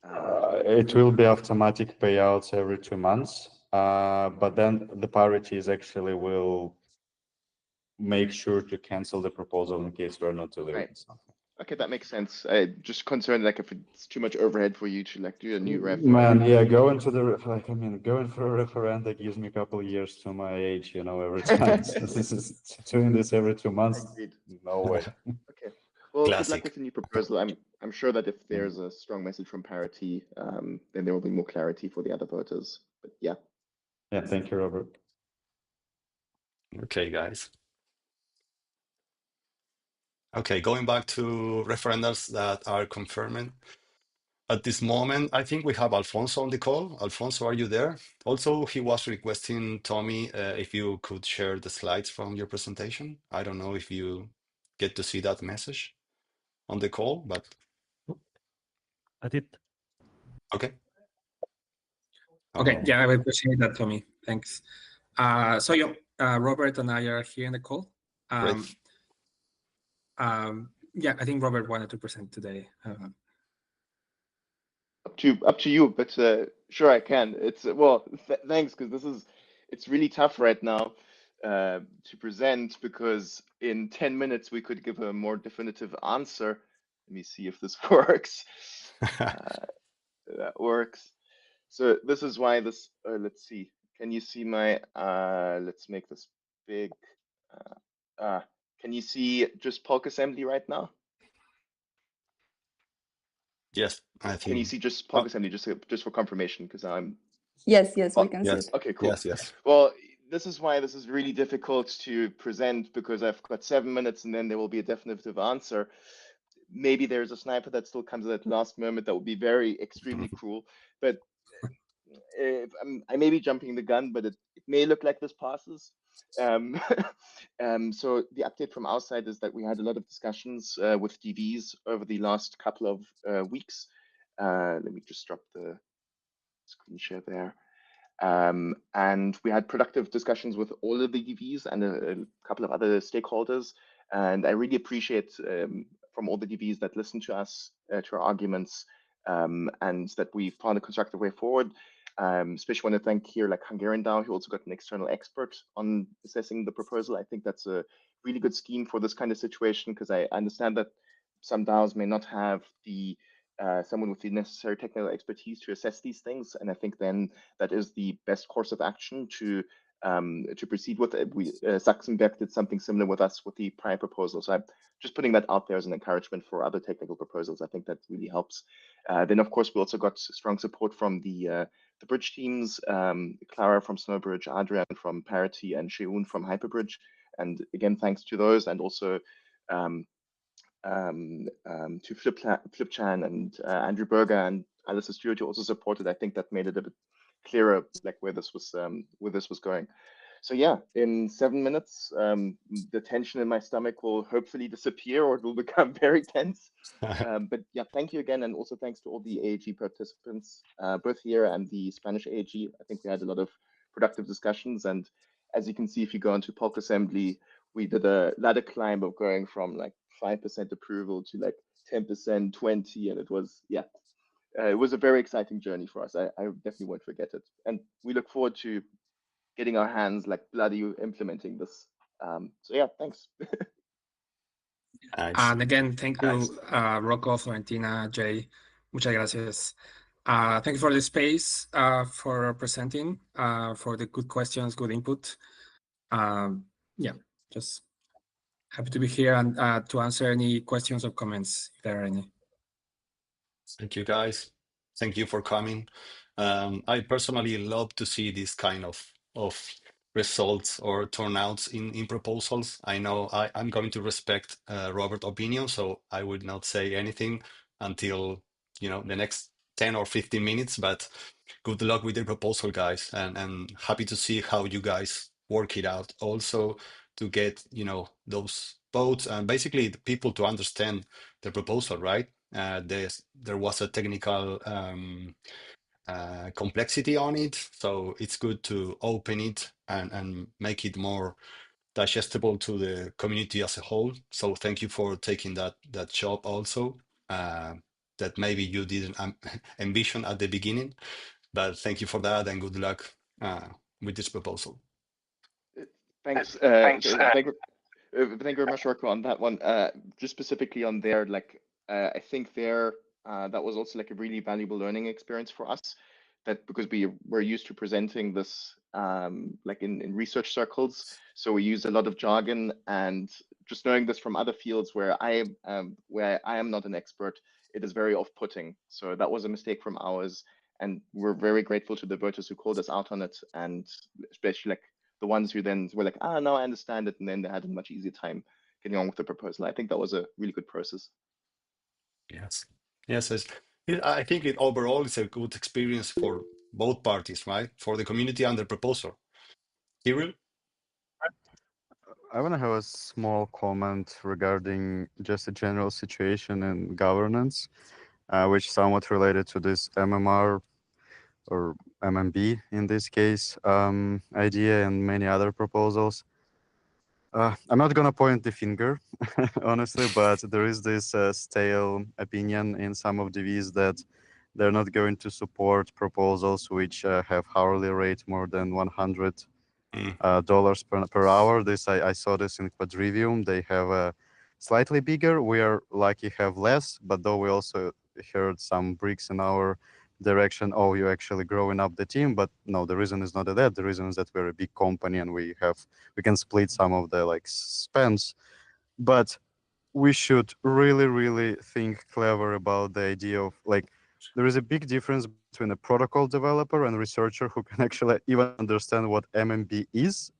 S19: It will be automatic payouts every 2 months, but then the parities actually will make sure to cancel the proposal in case we're not delivering something.
S8: Okay, that makes sense. Just concerned like if it's too much overhead for you to like do a new ref.
S19: Man, yeah, going to the like I mean, going for a referenda gives me a couple of years to my age, you know, every time. This is doing this every 2 months. No way.
S8: Okay. Well, good luck
S1: Classic.
S8: with the new proposal. I'm sure that if there's a strong message from Parity, then there will be more clarity for the other voters. But yeah.
S19: Yeah, thank you, Robert.
S1: Okay, guys. Okay, going back to referendums that are confirming. At this moment, I think we have Alfonso on the call. Alfonso, are you there? Also, he was requesting, Tommy, if you could share the slides from your presentation. I don't know if you get to see that message on the call, but...
S21: I did.
S1: Okay.
S22: Okay, yeah, I appreciate that, Tommy. Thanks. So yeah, Robert and I are here in the call. Yeah, I think Robert wanted to present today.
S8: Up to you, but sure I can. It's well, thanks, because it's really tough right now to present, because in 10 minutes we could give a more definitive answer. Let me see if this works. That works. So this is why this. Let's see. Can you see my? Let's make this big. Can you see just Polk assembly right now?
S1: Yes, I think.
S8: Can you see just Polk assembly just for confirmation? Because I'm.
S10: Yes, we can see it.
S8: Okay, cool.
S1: Yes.
S8: Well, this is why this is really difficult to present, because I've got 7 minutes and then there will be a definitive answer. Maybe there's a sniper that still comes at the last moment that would be very extremely cruel, but I may be jumping the gun, but it may look like this passes. So the update from our side is that we had a lot of discussions with DVs over the last couple of weeks. Let me just drop the screen share there. And we had productive discussions with all of the DVs and a couple of other stakeholders. And I really appreciate from all the DVs that listen to us, to our arguments, and that we found a constructive way forward. Especially want to thank here like Hungarian DAO, who also got an external expert on assessing the proposal. I think that's a really good scheme for this kind of situation, because I understand that some DAOs may not have the someone with the necessary technical expertise to assess these things, and I think then that is the best course of action to proceed with it. Sachsenberg did something similar with us with the prior proposal, so I'm just putting that out there as an encouragement for other technical proposals. I think that really helps. Then of course we also got strong support from the bridge teams, Clara from Snowbridge, Adrian from Parity, and Sheun from Hyperbridge. And again, thanks to those, and also to Flipchan and Andrew Berger and Alistair Stewart, who also supported. I think that made it a bit clearer, like where this was going. So yeah, in 7 minutes, the tension in my stomach will hopefully disappear, or it will become very tense. But yeah, thank you again, and also thanks to all the AAG participants, both here and the Spanish AAG. I think we had a lot of productive discussions, and as you can see, if you go into Polk Assembly, we did a ladder climb of going from like 5% approval to like 10%, 20%, and it was, yeah, it was a very exciting journey for us. I definitely won't forget it. And we look forward to getting our hands like bloody implementing this. So yeah, thanks.
S1: Nice.
S22: And again, thank you, Rocco, Florentina, Jay. Muchas gracias. Thank you for the space, for presenting, for the good questions, good input. Yeah, just happy to be here and to answer any questions or comments if there are any.
S1: Thank you, guys. Thank you for coming. I personally love to see this kind of results or turnouts in proposals. I know I'm going to respect Robert's opinion, so I would not say anything until the next 10 or 15 minutes. But good luck with the proposal, guys, and happy to see how you guys work it out. Also to get those votes and basically the people to understand the proposal, right? There was a technical complexity on it, so it's good to open it and make it more digestible to the community as a whole. So thank you for taking that job also, that maybe you didn't envision at the beginning, but thank you for that and good luck with this proposal.
S8: Thanks. Thank you very much, Rocco, on that one. Just specifically on there, like I think there that was also like a really valuable learning experience for us. That because we were used to presenting this like in research circles, so we use a lot of jargon, and just knowing this from other fields where I am not an expert, it is very off-putting. So that was a mistake from ours, and we're very grateful to the voters who called us out on it, and especially like the ones who then were like, now I understand it, and then they had a much easier time getting on with the proposal. I think that was a really good process.
S1: Yes. I think it overall is a good experience for both parties, right? For the community and the proposal. Cyril?
S19: I want to have a small comment regarding just a general situation in governance, which somewhat related to this MMR or MMB in this case idea and many other proposals. I'm not going to point the finger, honestly, but there is this stale opinion in some of the Vs that they're not going to support proposals which have hourly rate more than $100 per hour. I saw this in Quadrivium. They have a slightly bigger. We are lucky have less, but though we also heard some bricks in our direction. Oh, you're actually growing up the team, but no, the reason is not that. The reason is that we're a big company and we can split some of the like spends, but we should really think clever about the idea of like there is a big difference between a protocol developer and researcher who can actually even understand what MMB is,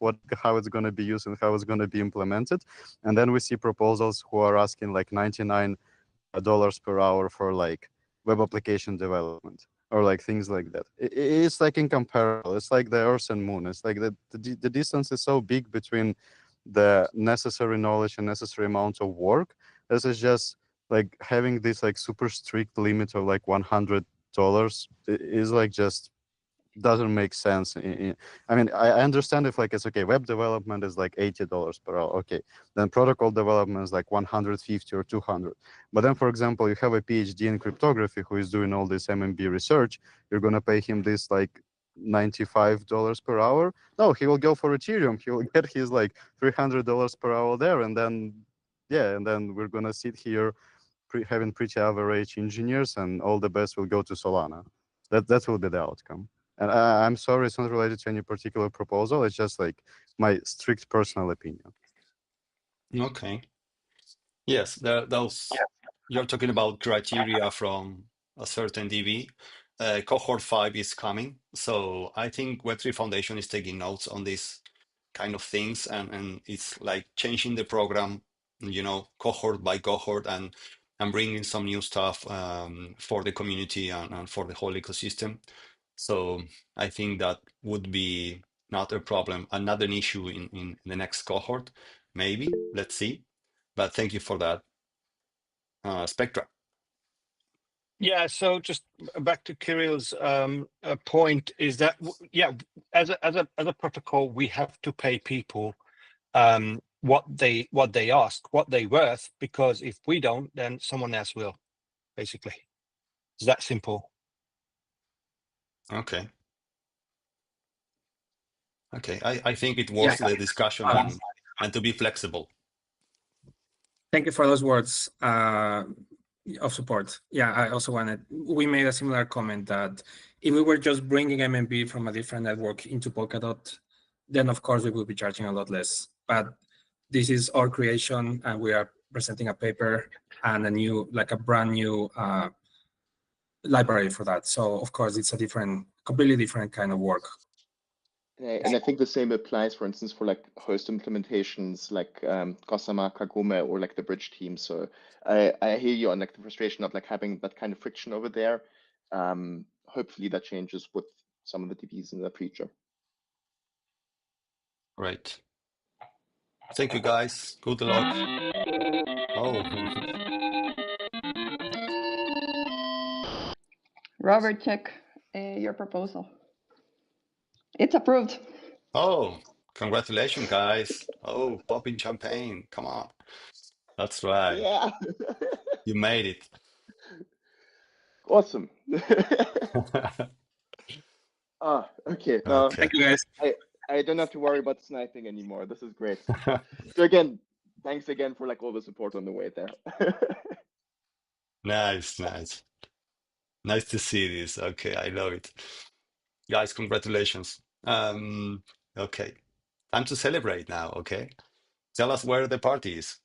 S19: how it's going to be used and how it's going to be implemented. And then we see proposals who are asking like $99 per hour for like web application development or like things like that. It's like incomparable. It's like the Earth and Moon. It's like the distance is so big between the necessary knowledge and necessary amount of work. This is just like having this like super strict limit of like $100 is like just doesn't make sense. I mean, I understand if like it's okay, web development is like $80 per hour. Okay, then protocol development is like 150 or 200. But then, for example, you have a PhD in cryptography who is doing all this MMB research. You're gonna pay him this like $95 per hour. No, he will go for Ethereum. He will get his like $300 per hour there, and then we're gonna sit here having pretty average engineers, and all the best will go to Solana. That will be the outcome. And I'm sorry, it's not related to any particular proposal. It's just like my strict personal opinion.
S1: Okay. Yes, you're talking about criteria from a certain DB. Cohort 5 is coming. So I think Web3 Foundation is taking notes on this kind of things, and it's like changing the program, cohort by cohort, and bringing some new stuff for the community and for the whole ecosystem. So I think that would be not a problem, and not an issue in the next cohort. Maybe, let's see. But thank you for that. Spectra.
S5: Yeah, so just back to Kirill's point is that as a protocol, we have to pay people what they ask, what they're worth, because if we don't, then someone else will, basically. It's that simple.
S1: Okay. Okay. I think it
S22: Yeah.
S1: was the discussion and to be flexible.
S22: Thank you for those words of support. Yeah, I also we made a similar comment that if we were just bringing MMB from a different network into Polkadot, then of course we would be charging a lot less. But this is our creation, and we are presenting a paper and a brand new library for that. So of course it's a completely different kind of work.
S8: And I think the same applies, for instance, for like host implementations like Gossamer, Kagome, or like the bridge team. So I hear you on like the frustration of like having that kind of friction over there. Hopefully that changes with some of the DBs in the future.
S1: Right. Thank you, guys. Good luck. Oh.
S10: Robert, check your proposal. It's approved.
S1: Oh, congratulations, guys. Oh, popping champagne. Come on. That's right.
S8: Yeah.
S1: You made it.
S8: Awesome. Okay. Now,
S1: Okay.
S22: Thank you, guys.
S8: I don't have to worry about sniping anymore. This is great. So again, thanks again for like all the support on the way there.
S1: Nice. Nice to see this. Okay, I love it. Guys, congratulations. Okay. Time to celebrate now, okay? Tell us where the party is.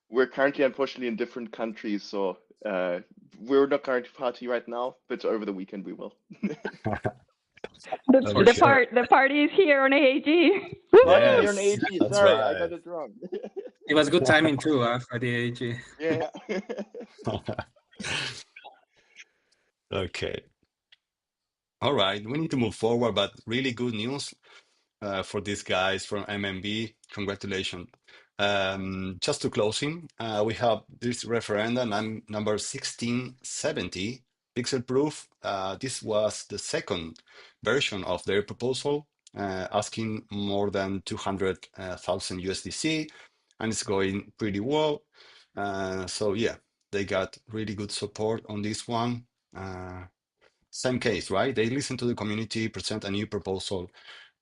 S8: We're currently, unfortunately, in different countries, so we're not currently party right now, but over the weekend we will.
S10: The party is here on AAG.
S8: Party here on AAG.
S1: That's
S8: Sorry,
S1: right.
S8: I got it wrong.
S22: It was good timing too for the AAG.
S8: Yeah.
S1: Okay. All right, we need to move forward, but really good news for these guys from MMB. Congratulations. Just to closing, we have this referendum number 1670, Pixel Proof. This was the second version of their proposal, asking more than 200,000 USDC, and it's going pretty well. So yeah, they got really good support on this one. Same case, right? They listened to the community, present a new proposal,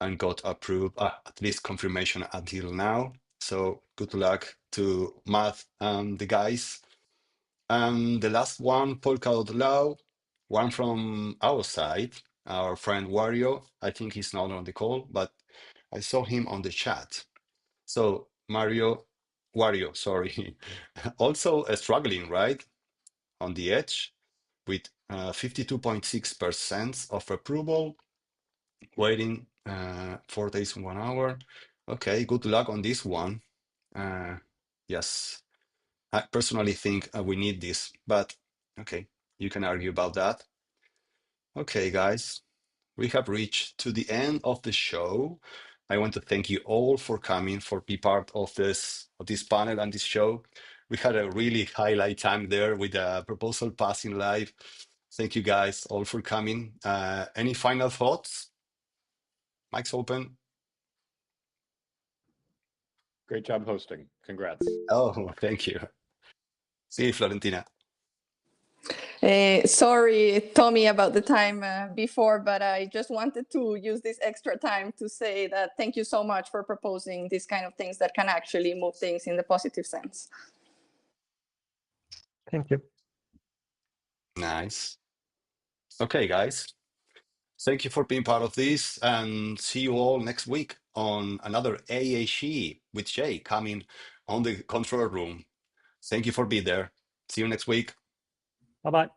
S1: and got approved, at least confirmation until now. So good luck to Matt and the guys. And the last one, Polkadot DAO, one from our side, our friend Wario. I think he's not on the call, but I saw him on the chat. So Wario, sorry, also struggling, right? On the edge with 52.6% of approval, waiting 4 days, 1 hour. Okay, good luck on this one. Yes, I personally think we need this, but okay, you can argue about that. Okay, guys, we have reached to the end of the show. I want to thank you all for coming, for be part of this panel and this show. We had a really highlight time there with the proposal passing live. Thank you guys all for coming. Any final thoughts? Mic's open.
S13: Great job hosting. Congrats.
S1: Oh, thank you. See you, Florentina.
S10: Sorry, Tommy, about the time before, but I just wanted to use this extra time to say that thank you so much for proposing these kind of things that can actually move things in the positive sense.
S20: Thank you.
S1: Nice. Okay, guys. Thank you for being part of this, and see you all next week on another AAG with Jay coming on the control room. Thank you for being there. See you next week.
S20: Bye-bye.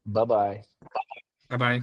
S9: Bye-bye.
S22: Bye-bye.